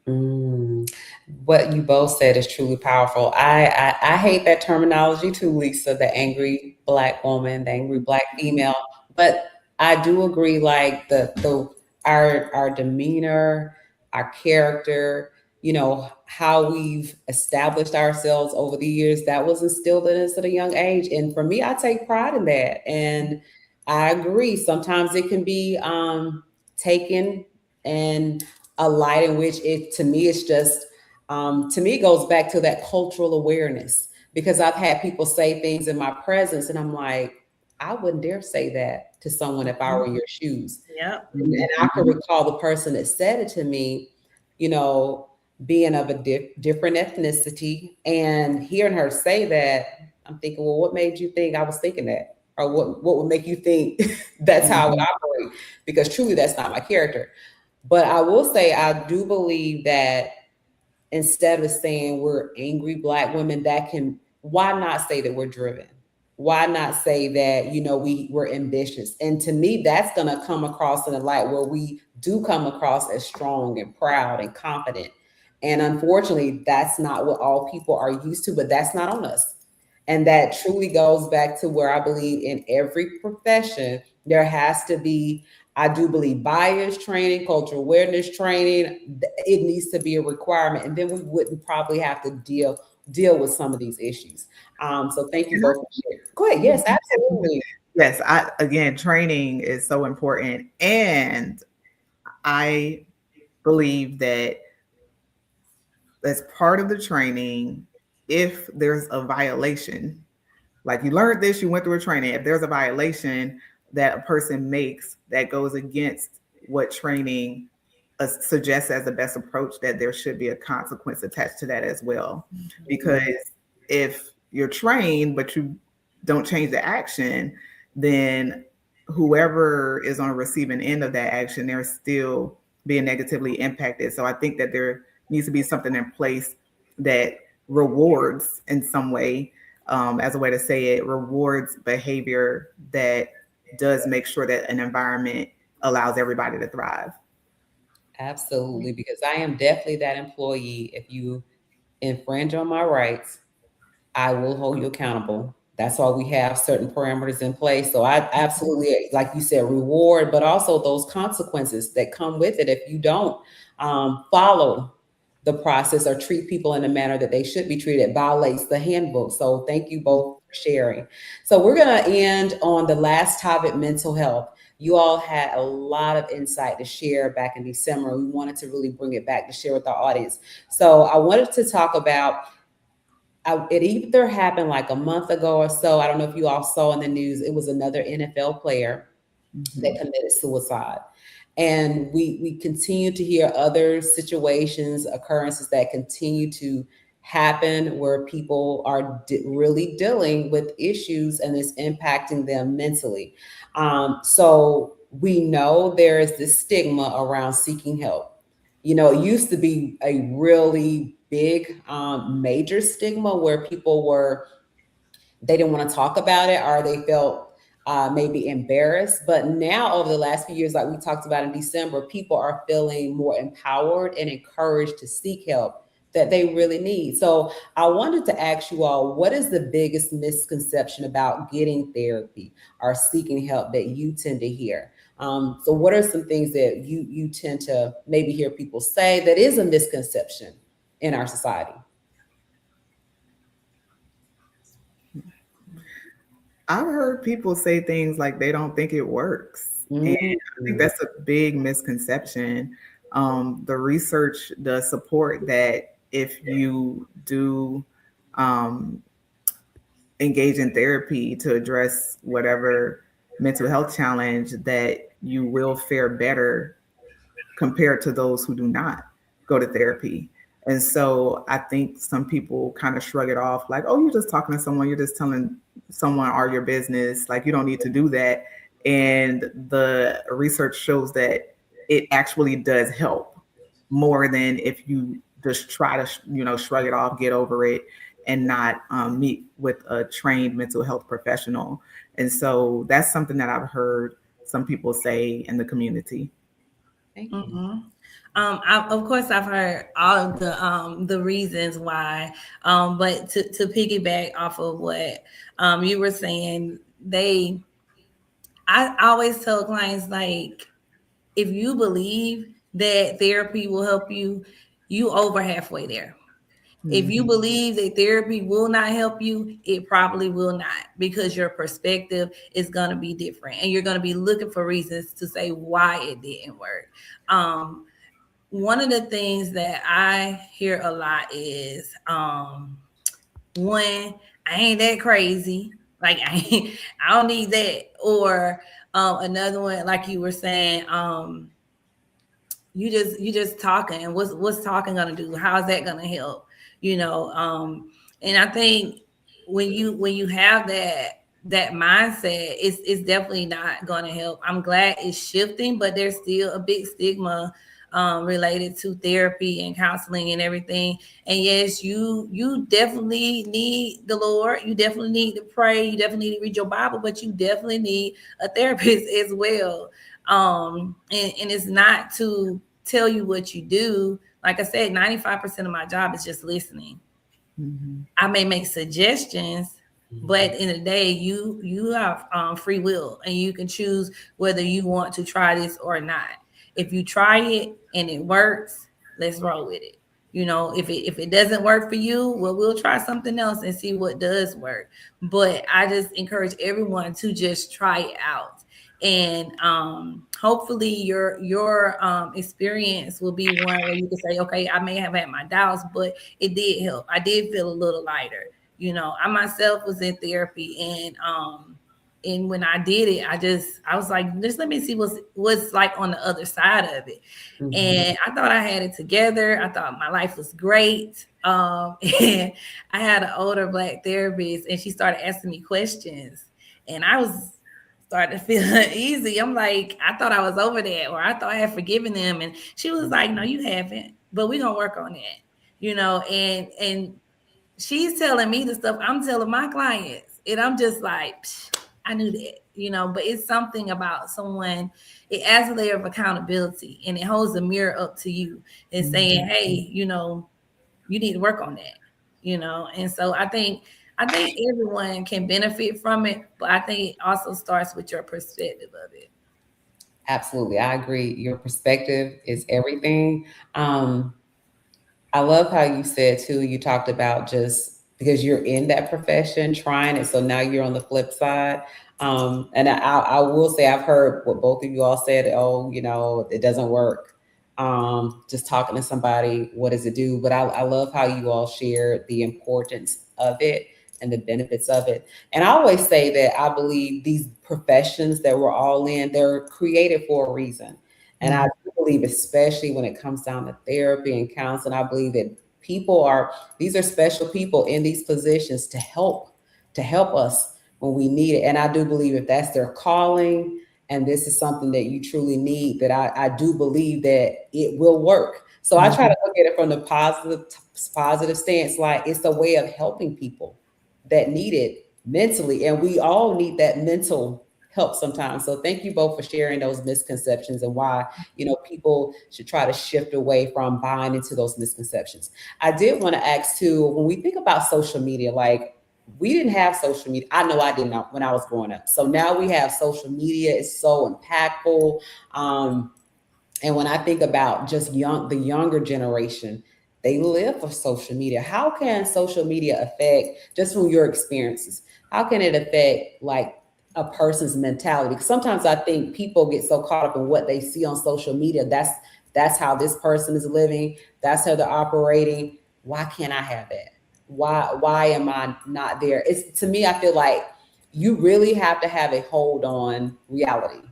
Mm. What you both said is truly powerful. I hate that terminology too, Lisa, the angry black woman, the angry black female. But I do agree, like the our demeanor, our character, how we've established ourselves over the years, that was instilled in us at a young age. And for me, I take pride in that. And I agree. Sometimes it can be taken and a light in which it, to me, it's just, to me, it goes back to that cultural awareness, because I've had people say things in my presence and I'm like, I wouldn't dare say that to someone if I were in your shoes. Yep. And I could recall the person that said it to me, you know, being of a different ethnicity, and hearing her say that, I'm thinking, well, what made you think I was thinking that? Or what would make you think that's how I would operate? Because truly, that's not my character. But I will say, I do believe that instead of saying we're angry Black women, that can, why not say that we're driven? Why not say that, we're ambitious? And to me, that's going to come across in a light where we do come across as strong and proud and confident. And unfortunately, that's not what all people are used to, but that's not on us. And that truly goes back to where I believe in every profession, there has to be, I do believe, bias training, cultural awareness training. It needs to be a requirement. And then we wouldn't probably have to deal with some of these issues. So thank you both for sharing. Go ahead. Yes, absolutely. Yes, again, training is so important. And I believe that as part of the training, if there's a violation, like you learned this, you went through a training, if there's a violation that a person makes that goes against what training suggests as the best approach, that there should be a consequence attached to that as well. Because if you're trained, but you don't change the action, then whoever is on the receiving end of that action, they're still being negatively impacted. So I think that there needs to be something in place that rewards in some way, as a way to say it, rewards behavior that does make sure that an environment allows everybody to thrive. Absolutely, because I am definitely that employee. If you infringe on my rights, I will hold you accountable. That's why we have certain parameters in place. So I absolutely, like you said, reward, but also those consequences that come with it if you don't follow the process or treat people in a manner that they should be treated. It violates the handbook. So thank you both for sharing. So we're going to end on the last topic, mental health. You all had a lot of insight to share back in December. We wanted to really bring it back to share with our audience. So I wanted to talk about, it either happened like a month ago or so. I don't know if you all saw in the news, it was another NFL player that committed suicide. And we continue to hear other situations, occurrences that continue to happen where people are really dealing with issues and it's impacting them mentally. So we know there is this stigma around seeking help. It used to be a really big, major stigma where they didn't want to talk about it, or they felt maybe embarrassed. But now, over the last few years, like we talked about in December, people are feeling more empowered and encouraged to seek help that they really need. So I wanted to ask you all, what is the biggest misconception about getting therapy or seeking help that you tend to hear? So what are some things that you tend to maybe hear people say that is a misconception in our society? I've heard people say things like they don't think it works. And I think that's a big misconception. The research does support that if you do engage in therapy to address whatever mental health challenge, that you will fare better compared to those who do not go to therapy. And so I think some people kind of shrug it off like, oh, you're just talking to someone, you're just telling someone all your business, like you don't need to do that. And the research shows that it actually does help more than if you just try to, shrug it off, get over it, and not meet with a trained mental health professional. And so that's something that I've heard some people say in the community. Thank you. Mm-hmm. Of course, I've heard all of the reasons why, but to piggyback off of what you were saying, I always tell clients, like, if you believe that therapy will help you, you over halfway there. If you believe that therapy will not help you, it probably will not, because your perspective is going to be different and you're going to be looking for reasons to say why it didn't work. one of the things that I hear a lot is one, I ain't that crazy. Like I don't need that. Or another one, like you were saying, you just talking, and what's talking gonna do? How's that gonna help? And I think when you have that mindset, it's definitely not gonna help. I'm glad it's shifting, but there's still a big stigma related to therapy and counseling and everything. And yes, you definitely need the Lord. You definitely need to pray. You definitely need to read your Bible, but you definitely need a therapist as well. And it's not to tell you what you do. Like I said, 95% of my job is just listening. Mm-hmm. I may make suggestions, but in the day, you have free will, and you can choose whether you want to try this or not. If you try it and it works, let's roll with it. If it doesn't work for you, well, we'll try something else and see what does work. But I just encourage everyone to just try it out. And hopefully your experience will be one where you can say, okay, I may have had my doubts, but it did help. I did feel a little lighter. I myself was in therapy, and when I did it, I was like, just let me see what's like on the other side of it. Mhm. And I thought I had it together. I thought my life was great. And I had an older Black therapist, and she started asking me questions, and I was started to feel uneasy. I'm like, I thought I was over that, or I thought I had forgiven them. And she was like, no, you haven't, but we're gonna work on that. And she's telling me the stuff I'm telling my clients, and I'm just like, I knew that. But it's something about someone. It adds a layer of accountability, and it holds the mirror up to you and saying, hey, you need to work on that. And so I think everyone can benefit from it, but I think it also starts with your perspective of it. Absolutely. I agree. Your perspective is everything. I love how you said too, you talked about just because you're in that profession trying it. So now you're on the flip side. And I will say, I've heard what both of you all said. Oh, it doesn't work. Just talking to somebody, what does it do? But I love how you all shared the importance of it and the benefits of it. And I always say that I believe these professions that we're all in, they're created for a reason. And I do believe, especially when it comes down to therapy and counseling, I believe that these are special people in these positions to help us when we need it. And I do believe if that's their calling and this is something that you truly need, that I do believe that it will work. So I try to look at it from the positive stance, like it's a way of helping people that need it mentally. And we all need that mental help sometimes. So thank you both for sharing those misconceptions and why, people should try to shift away from buying into those misconceptions. I did want to ask too, when we think about social media, like we didn't have social media. I know I didn't when I was growing up. So now we have social media. It's so impactful. And when I think about just the younger generation, they live for social media. How can social media affect, just from your experiences, how can it affect like a person's mentality? Because sometimes I think people get so caught up in what they see on social media. That's how this person is living. That's how they're operating. Why can't I have that? Why am I not there? It's, to me, I feel like you really have to have a hold on reality.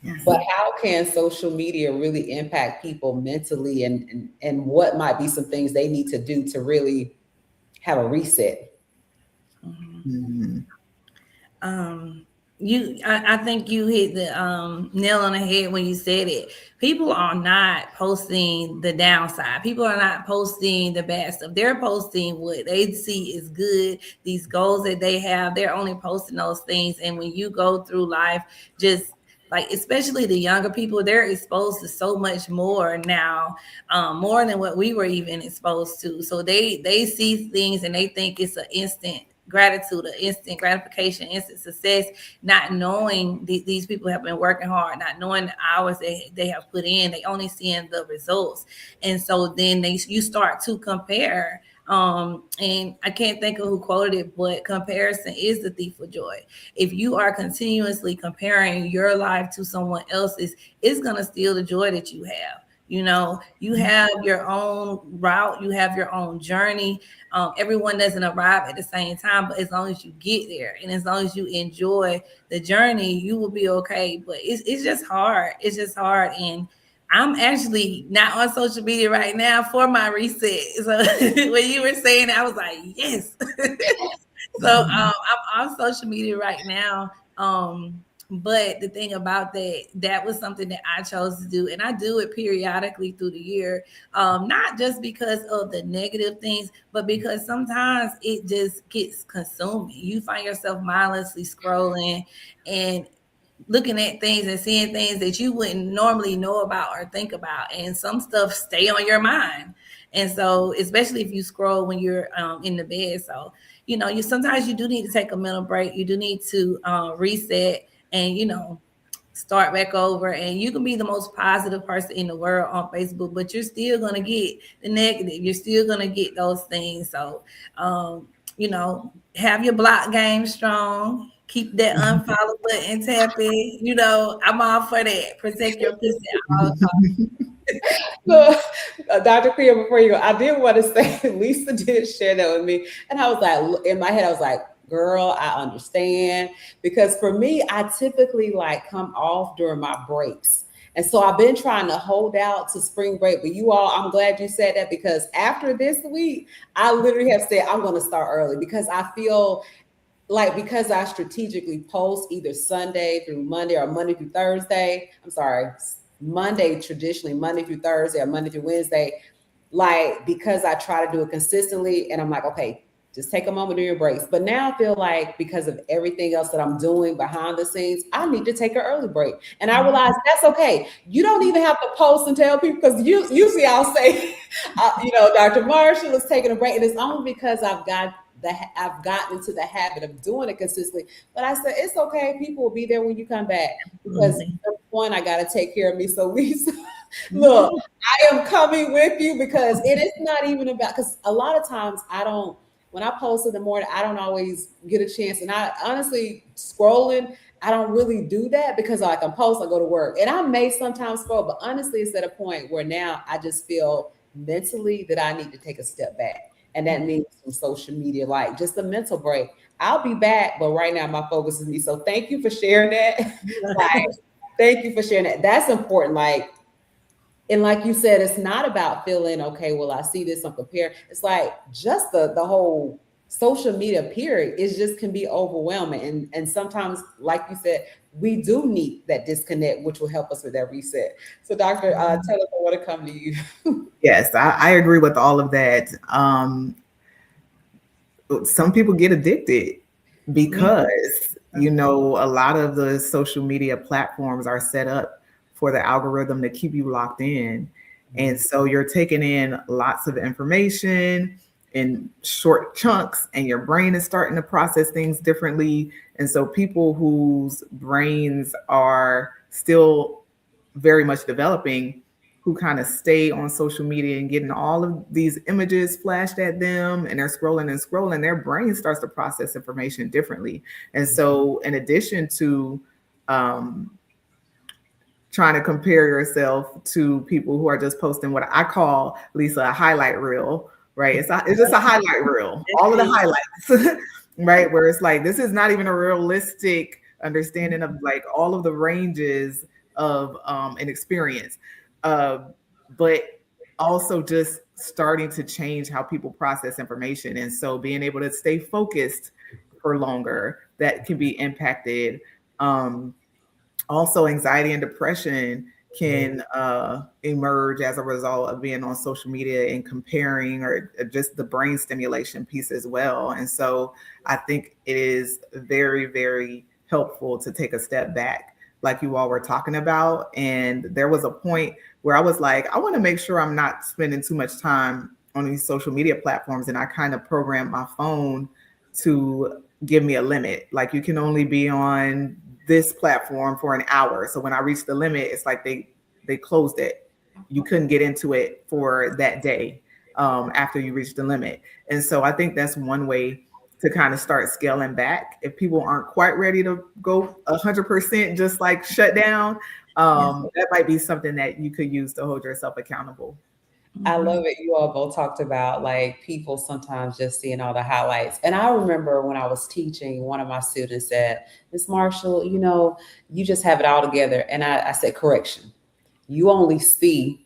Yes. But how can social media really impact people mentally, and what might be some things they need to do to really have a reset? Mm-hmm. I think you hit the nail on the head when you said it. People are not posting the downside. People are not posting the bad stuff. They're posting what they see is good, these goals that they have. They're only posting those things. And when you go through life, just like especially the younger people, they're exposed to so much more now, more than what we were even exposed to. So they see things and they think it's an instant gratitude, an instant gratification, instant success, not knowing these people have been working hard, not knowing the hours they have put in. They only seeing the results. And so then you start to compare. And I can't think of who quoted it, but comparison is the thief of joy. If you are continuously comparing your life to someone else's, it's going to steal the joy that you have. You know, you have your own route, you have your own journey. Everyone doesn't arrive at the same time, but as long as you get there and as long as you enjoy the journey, you will be okay. But it's just hard. It's just hard. And I'm actually not on social media right now for my reset. So when you were saying that, I was like, yes. So I'm on social media right now. But the thing about that was something that I chose to do, and I do it periodically through the year, not just because of the negative things, but because sometimes it just gets consuming. You find yourself mindlessly scrolling and looking at things and seeing things that you wouldn't normally know about or think about, and some stuff stay on your mind. And so, especially if you scroll when you're in the bed, so you know, you sometimes you do need to take a mental break. You do need to reset and start back over. And you can be the most positive person in the world on Facebook, but you're still gonna get the negative. You're still gonna get those things. So have your block game strong. Keep that unfollow button tapping. I'm all for that. Protect your pussy at all times. Look, Dr. Cleo, before you go, I did want to say Lisa did share that with me. And I was like, in my head, I was like, girl, I understand. Because for me, I typically come off during my breaks. And so I've been trying to hold out to spring break. But you all, I'm glad you said that, because after this week, I literally have said I'm going to start early, because I feel because I strategically post either Sunday through Monday or Monday through Thursday. I'm sorry, Monday traditionally, Monday through Thursday or Monday through Wednesday. Because I try to do it consistently, and I'm like, okay, just take a moment during your breaks. But now I feel like because of everything else that I'm doing behind the scenes, I need to take an early break. And I realize that's okay. You don't even have to post and tell people, because usually I'll say, Dr. Marshall is taking a break, and it's only because I've gotten into the habit of doing it consistently. But I said, it's okay. People will be there when you come back, because one, I got to take care of me. So Lisa, look, I am coming with you, because it is not even about, because a lot of times when I post in the morning, I don't always get a chance. And I honestly, scrolling, I don't really do that, because I can post, I go to work, and I may sometimes scroll, but honestly, it's at a point where now I just feel mentally that I need to take a step back. And that means some social media, just a mental break. I'll be back, but right now my focus is me. So thank you for sharing that. Thank you for sharing that. That's important. And like you said, it's not about feeling, okay, well, I see this, I'm comparing. It's just the whole social media period can be overwhelming. And sometimes, like you said, we do need that disconnect, which will help us with that reset. So Dr. Thelus, I want to come to you. Yes, I agree with all of that. Some people get addicted because, a lot of the social media platforms are set up for the algorithm to keep you locked in. And so you're taking in lots of information in short chunks, and your brain is starting to process things differently. And so people whose brains are still very much developing, who kind of stay on social media and getting all of these images flashed at them, and they're scrolling and scrolling, their brain starts to process information differently. And so in addition to trying to compare yourself to people who are just posting what I call, Lisa, a highlight reel, right? It's just a highlight reel, all of the highlights, right? Where it's this is not even a realistic understanding of all of the ranges of an experience. But also just starting to change how people process information. And so being able to stay focused for longer, that can be impacted. Also, anxiety and depression can emerge as a result of being on social media and comparing, or just the brain stimulation piece as well. And so I think it is very, very helpful to take a step back, like you all were talking about. And there was a point where I was like, I want to make sure I'm not spending too much time on these social media platforms. And I kind of programmed my phone to give me a limit. You can only be on this platform for an hour. So when I reached the limit, it's they closed it. You couldn't get into it for that day after you reach the limit. And so I think that's one way to kind of start scaling back. If people aren't quite ready to go 100%, just shut down, That might be something that you could use to hold yourself accountable. I love it. You all both talked about like people sometimes just seeing all the highlights. And I remember when I was teaching, one of my students said, Miss Marshall, you just have it all together. And I said, correction. You only see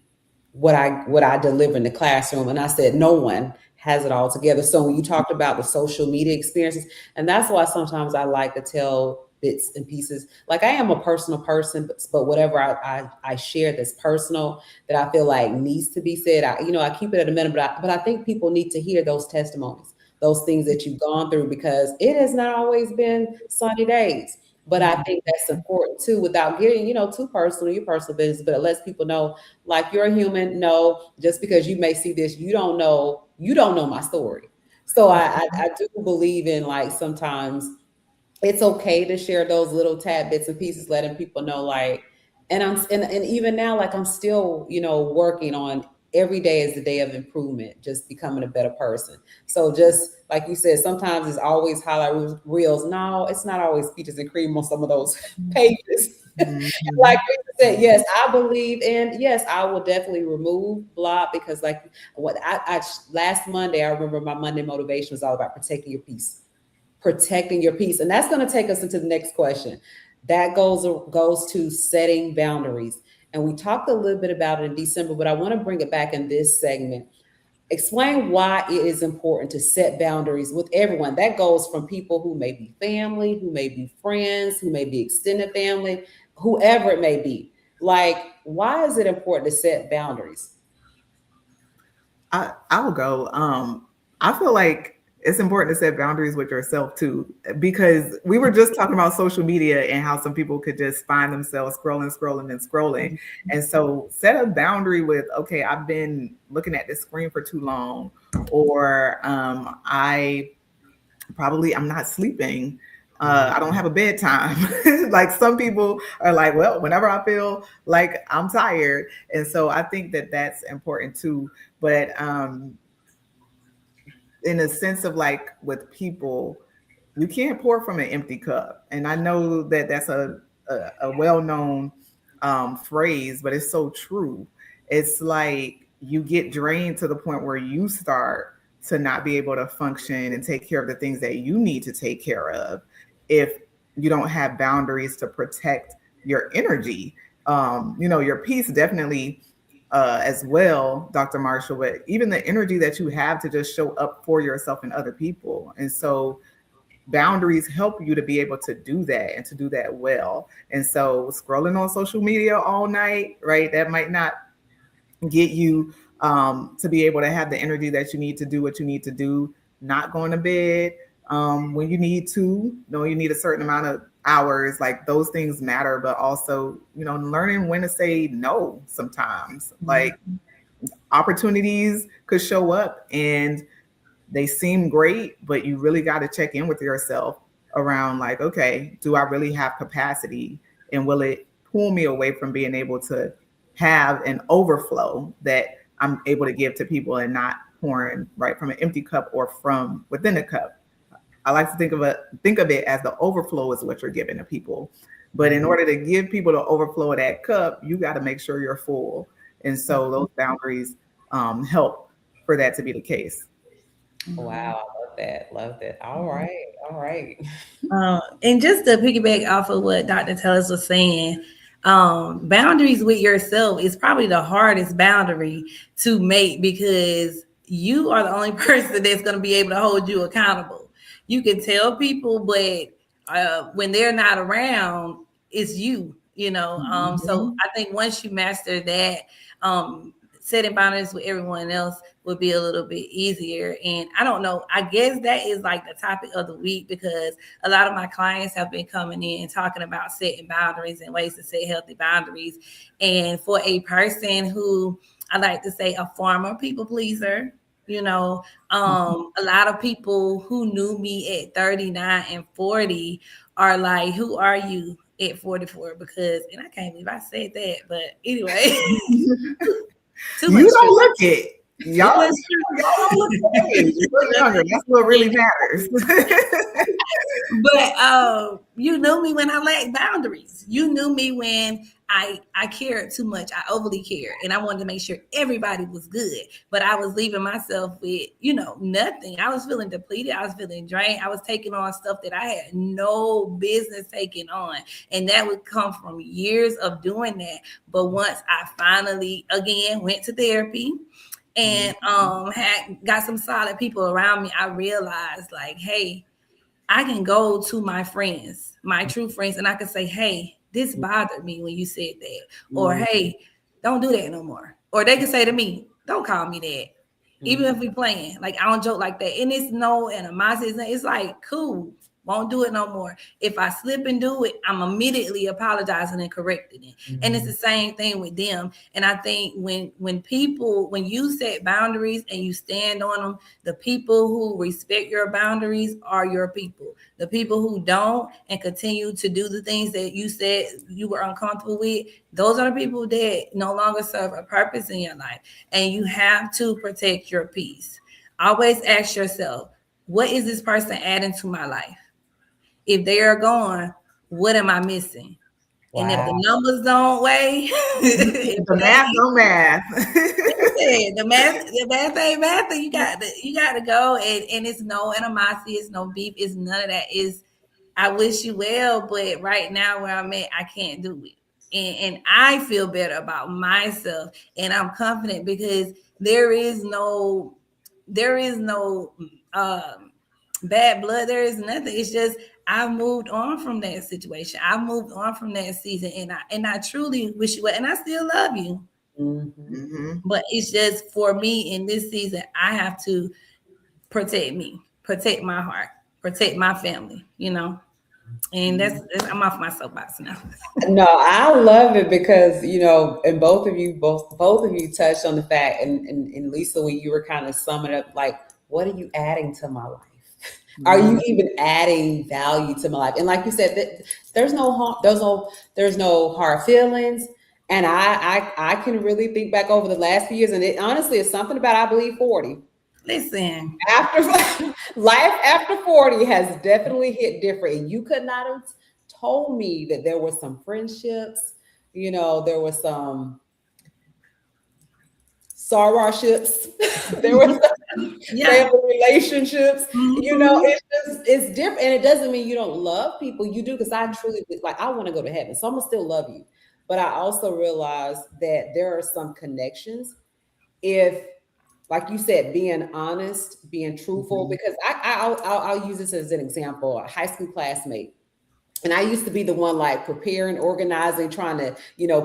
what I deliver in the classroom. And I said, no one has it all together. So when you talked about the social media experiences, and that's why sometimes I like to tell bits and pieces. Like I am a personal person, but whatever I share that's personal that I feel like needs to be said, I keep it at a minimum, but I think people need to hear those testimonies, those things that you've gone through, because it has not always been sunny days. But I think that's important too, without getting, too personal, your personal business, but it lets people know, like, you're a human. No, just because you may see this, you don't know my story. So I do believe in, like, sometimes it's okay to share those little tad bits and pieces, letting people know, like, and even now, like, I'm still, working on every day is the day of improvement, just becoming a better person. So just like you said, sometimes it's always highlight reels. No, it's not always peaches and cream on some of those pages. Like we said, yes, I believe in, yes, I will definitely remove blog, because like what I last Monday, I remember my Monday motivation was all about protecting your peace. And that's going to take us into the next question. That goes to setting boundaries. And we talked a little bit about it in December, but I want to bring it back in this segment. Explain why it is important to set boundaries with everyone. That goes from people who may be family, who may be friends, who may be extended family, whoever it may be. Like, why is it important to set boundaries? I will go. I feel like it's important to set boundaries with yourself too, because we were just talking about social media and how some people could just find themselves scrolling. And so set a boundary with, okay, I've been looking at this screen for too long, or I'm not sleeping. I don't have a bedtime. Like some people are like, well, whenever I feel like I'm tired. And so I think that that's important too. But in a sense of, like, with people, you can't pour from an empty cup. And I know that that's a well-known phrase, but it's so true. It's like you get drained to the point where you start to not be able to function and take care of the things that you need to take care of if you don't have boundaries to protect your energy. Your peace definitely as well, Dr. Marshall, but even the energy that you have to just show up for yourself and other people. And so boundaries help you to be able to do that and to do that well. And so scrolling on social media all night, right, that might not get you to be able to have the energy that you need to do what you need to do. Not going to bed when you need to, you need a certain amount of hours, like those things matter, but also, learning when to say no sometimes. Like opportunities could show up and they seem great, but you really got to check in with yourself around, like, okay, do I really have capacity, and will it pull me away from being able to have an overflow that I'm able to give to people and not pouring right from an empty cup or from within a cup. I like to think of it as the overflow is what you're giving to people. But in order to give people the overflow of that cup, you got to make sure you're full. And so those boundaries help for that to be the case. Wow, I love that. Love that. All right. All right. And just to piggyback off of what Dr. Thelus was saying, boundaries with yourself is probably the hardest boundary to make, because you are the only person that's going to be able to hold you accountable. You can tell people, but when they're not around, it's you, So I think once you master that, setting boundaries with everyone else would be a little bit easier. And I don't know, I guess that is like the topic of the week, because a lot of my clients have been coming in and talking about setting boundaries and ways to set healthy boundaries. And for a person who, I like to say, a former people pleaser, a lot of people who knew me at 39 and 40 are like, who are you at 44? Because, and I can't believe I said that, but anyway. You don't look it. Y'all don't look the age. You're younger. That's what really matters. But you knew me when I lacked boundaries. You knew me when I cared too much. I overly cared, and I wanted to make sure everybody was good. But I was leaving myself with, nothing. I was feeling depleted. I was feeling drained. I was taking on stuff that I had no business taking on, and that would come from years of doing that. But once I finally, again, went to therapy and had got some solid people around me, I realized, like, hey, I can go to my friends, my true friends, and I can say, hey, this bothered me when you said that. Or, hey, don't do that no more. Or they can say to me, don't call me that. Even if we playing, like, I don't joke like that. And it's no animosity. It's like, cool, won't do it no more. If I slip and do it, I'm immediately apologizing and correcting it. And it's the same thing with them. And I think when you set boundaries and you stand on them, the people who respect your boundaries are your people. The people who don't and continue to do the things that you said you were uncomfortable with, those are the people that no longer serve a purpose in your life. And you have to protect your peace. Always ask yourself, what is this person adding to my life? If they are gone, what am I missing? Wow. And if the numbers don't weigh, the math don't math. the math ain't math. You got to go, and it's no animosity, it's no beef, it's none of that. Is I wish you well, but right now where I'm at, I can't do it. And I feel better about myself, and I'm confident because there is no bad blood. There is nothing. It's just I moved on from that situation. I moved on from that season, and I truly wish you well, and I still love you. But it's just for me in this season, I have to protect me, protect my heart, protect my family. And that's I'm off my soapbox now. No, I love it because and both of you touched on the fact, and Lisa, when you were kind of summing up, like, what are you adding to my life? Are you even adding value to my life? And like you said, there's no hard feelings. And I can really think back over the last few years, and it honestly is something about, I believe, 40. Listen, life after 40 has definitely hit different. And you could not have told me that there were some friendships, there was some sorrorships, there were some family relationships. It's different, and it doesn't mean you don't love people. You do, because I truly, like, I want to go to heaven, so I'm gonna still love you. But I also realize that there are some connections, if, like you said, being honest, being truthful, because I'll use this as an example. A high school classmate. And I used to be the one, like, preparing, organizing, trying to,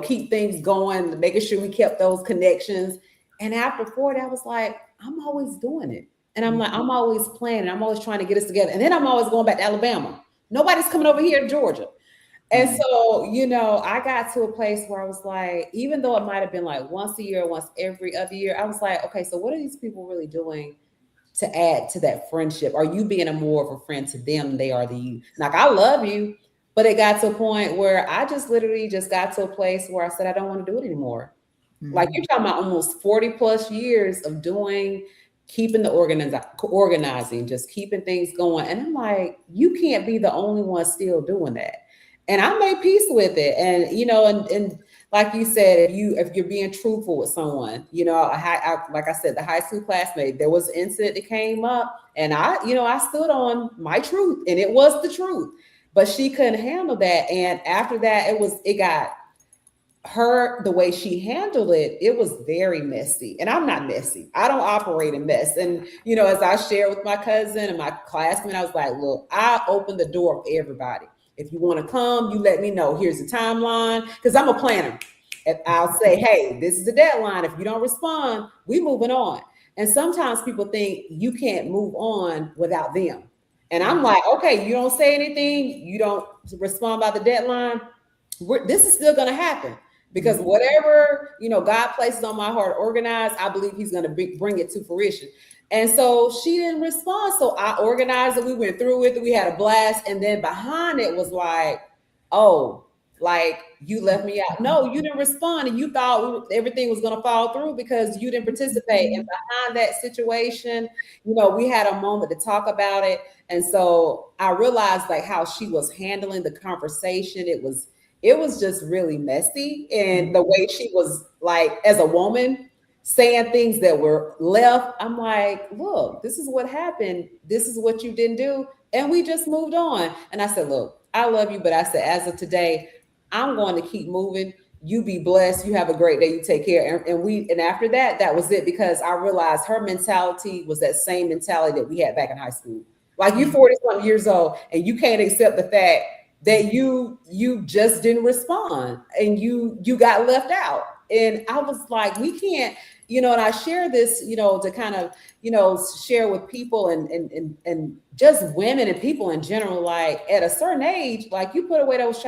keep things going, making sure we kept those connections. And after 40, I was like, I'm always doing it. And I'm like, I'm always planning. I'm always trying to get us together. And then I'm always going back to Alabama. Nobody's coming over here to Georgia. And so, I got to a place where I was like, even though it might have been like once a year, once every other year, I was like, okay, so what are these people really doing to add to that friendship? Are you being more of a friend to them than they are to you? Like, I love you, but it got to a point where I just literally just got to a place where I said, I don't want to do it anymore. Like, you're talking about almost 40 plus years of keeping the organizing, just keeping things going. And I'm like, you can't be the only one still doing that. And I made peace with it. And, and like you said, if you're being truthful with someone, like I said, the high school classmate, there was an incident that came up, and I stood on my truth, and it was the truth, but she couldn't handle that. And after that, it got her, the way she handled it, it was very messy. And I'm not messy. I don't operate in mess. And, as I shared with my cousin and my classmate, I was like, look, I opened the door for everybody. If you want to come, you let me know. Here's the timeline, because I'm a planner. And I'll say, hey, this is the deadline. If you don't respond, we moving on. And sometimes people think you can't move on without them. And I'm like, okay, you don't say anything, you don't respond by the deadline, this is still going to happen. Because whatever, God places on my heart organized, I believe he's going to bring it to fruition. And so she didn't respond. So I organized it. We went through with it. We had a blast. And then behind it was like, oh, like you left me out. No, you didn't respond, and you thought everything was going to fall through because you didn't participate. And behind that situation, we had a moment to talk about it. And so I realized like how she was handling the conversation. It was just really messy, and the way she was like, as a woman, saying things that were left. I'm like, look, this is what happened. This is what you didn't do. And we just moved on. And I said, look, I love you, but I said, as of today, I'm going to keep moving. You be blessed. You have a great day. You take care. And after that, that was it, because I realized her mentality was that same mentality that we had back in high school. Like, you're 40-something years old and you can't accept the fact that you just didn't respond and you got left out. And I was like, we can't, and I share this, to kind of, share with people and just women and people in general, like at a certain age, like you put away those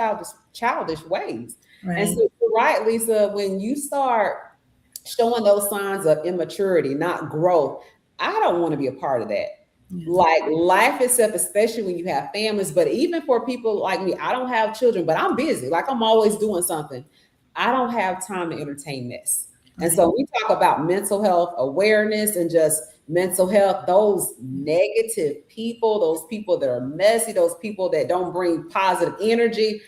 childish ways. Right. And so you're right, Lisa, when you start showing those signs of immaturity, not growth, I don't want to be a part of that. Like life itself, especially when you have families, but even for people like me, I don't have children, but I'm busy. Like, I'm always doing something. I don't have time to entertain this. And so we talk about mental health awareness and just mental health, those negative people, those people that are messy, those people that don't bring positive energy,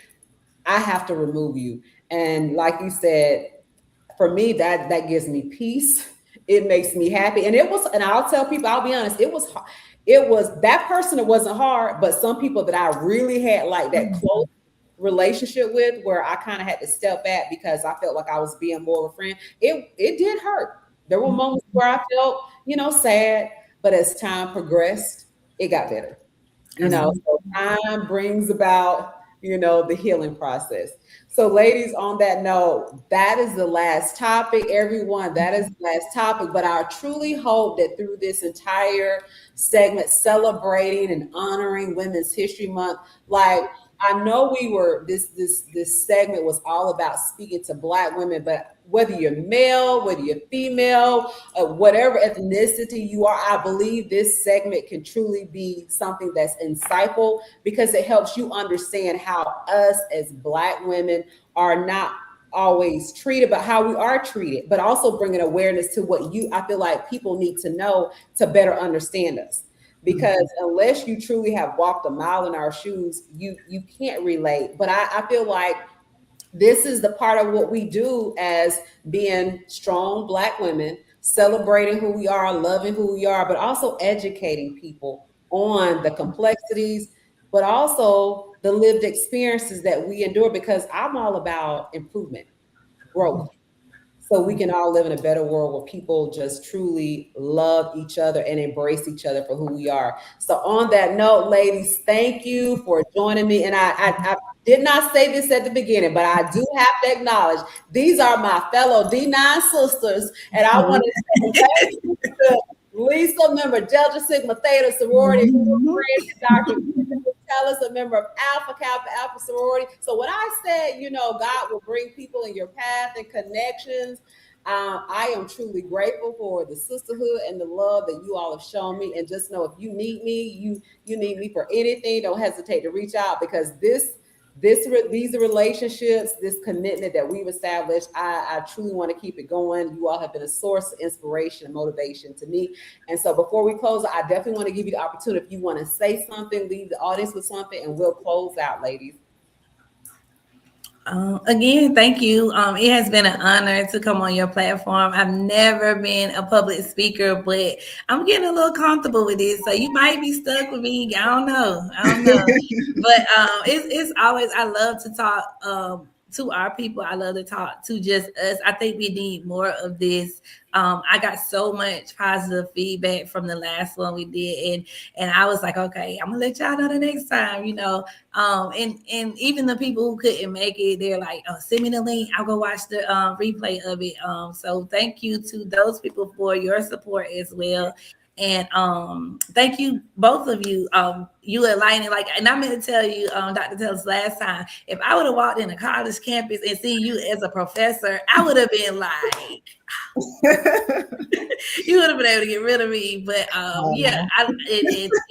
I have to remove you. And like you said, for me, that gives me peace. It makes me happy. And I'll tell people, I'll be honest, it was that person, it wasn't hard, but some people that I really had like that close relationship with, where I kind of had to step back because I felt like I was being more of a friend. It did hurt. There were moments where I felt, sad, but as time progressed, it got better. So time brings about, the healing process. So ladies, on that note, that is the last topic, everyone. That is the last topic. But I truly hope that through this entire segment, celebrating and honoring Women's History Month, like, I know this segment was all about speaking to Black women, but whether you're male, whether you're female, whatever ethnicity you are, I believe this segment can truly be something that's insightful, because it helps you understand how us as Black women are not always treated, but how we are treated, but also bringing awareness to what I feel like people need to know to better understand us. Because unless you truly have walked a mile in our shoes, you can't relate. But I feel like this is the part of what we do as being strong Black women, celebrating who we are, loving who we are, but also educating people on the complexities, but also the lived experiences that we endure, because I'm all about improvement, growth. So we can all live in a better world where people just truly love each other and embrace each other for who we are. So on that note, ladies, thank you for joining me. And I did not say this at the beginning, but I do have to acknowledge these are my fellow D9 sisters. And I want to say thank you to Lisa, member Delta Sigma Theta sorority, Dr. Thelus, a member of Alpha Kappa Alpha sorority. So when I said, God will bring people in your path and connections, I am truly grateful for the sisterhood and the love that you all have shown me. And just know, if you need me, you need me for anything, don't hesitate to reach out, because these relationships, this commitment that we've established, I truly want to keep it going. You all have been a source of inspiration and motivation to me. And so before we close, I definitely want to give you the opportunity, if you want to say something, leave the audience with something, and we'll close out, ladies. Again, thank you. It has been an honor to come on your platform. I've never been a public speaker, but I'm getting a little comfortable with it. So you might be stuck with me. I don't know. But it's always, I love to talk to our people. I love to talk to just us. I think we need more of this. I got so much positive feedback from the last one we did, and I was like, okay, I'm gonna let y'all know the next time, and even the people who couldn't make it, they're like, oh, send me the link, I'll go watch the replay of it. So thank you to those people for your support as well. And thank you, both of you. You enlightening, like, and I meant to tell you, Dr. Thelus, last time, if I would have walked in a college campus and seen you as a professor, I would have been like, you would have been able to get rid of me. But yeah,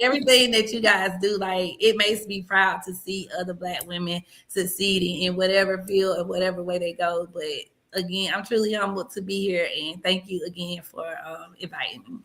everything that you guys do, like, it makes me proud to see other Black women succeeding in whatever field or whatever way they go. But again, I'm truly humbled to be here, and thank you again for inviting me.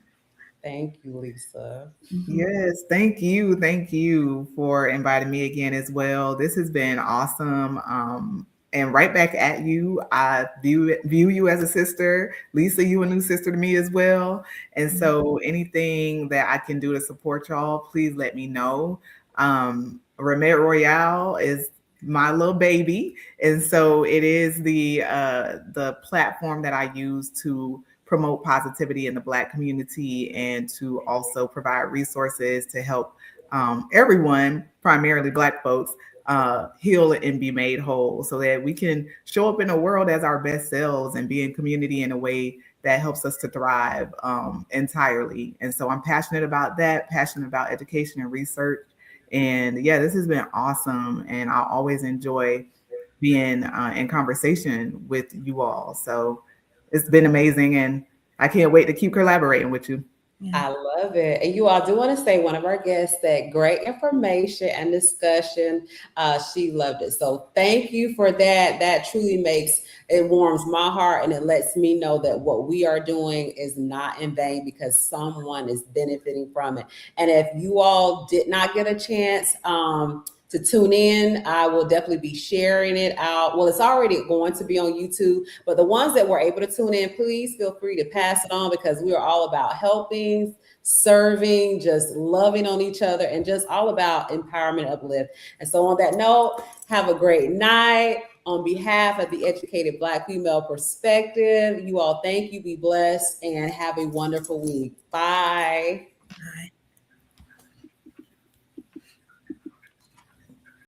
Thank you, Lisa. Yes, thank you. Thank you for inviting me again as well. This has been awesome. And right back at you. I view you as a sister. Lisa, you a new sister to me as well. And so anything that I can do to support y'all, please let me know. Remit Royale is my little baby. And so it is the platform that I use to promote positivity in the Black community and to also provide resources to help everyone, primarily Black folks, heal and be made whole so that we can show up in the world as our best selves and be in community in a way that helps us to thrive entirely. And so I'm passionate about that, passionate about education and research. And yeah, this has been awesome. And I always enjoy being in conversation with you all. So it's been amazing, and I can't wait to keep collaborating with you. I love it. And you all do want to say one of our guests that great information and discussion. She loved it. So thank you for that. That truly it warms my heart, and it lets me know that what we are doing is not in vain because someone is benefiting from it. And if you all did not get a chance, to tune in, I will definitely be sharing it out. Well, it's already going to be on YouTube, but the ones that were able to tune in, please feel free to pass it on because we are all about helping, serving, just loving on each other, and just all about empowerment, uplift. And so on that note, have a great night. On behalf of the Educated Black Female Perspective, you all thank you, be blessed, and have a wonderful week. Bye. Bye.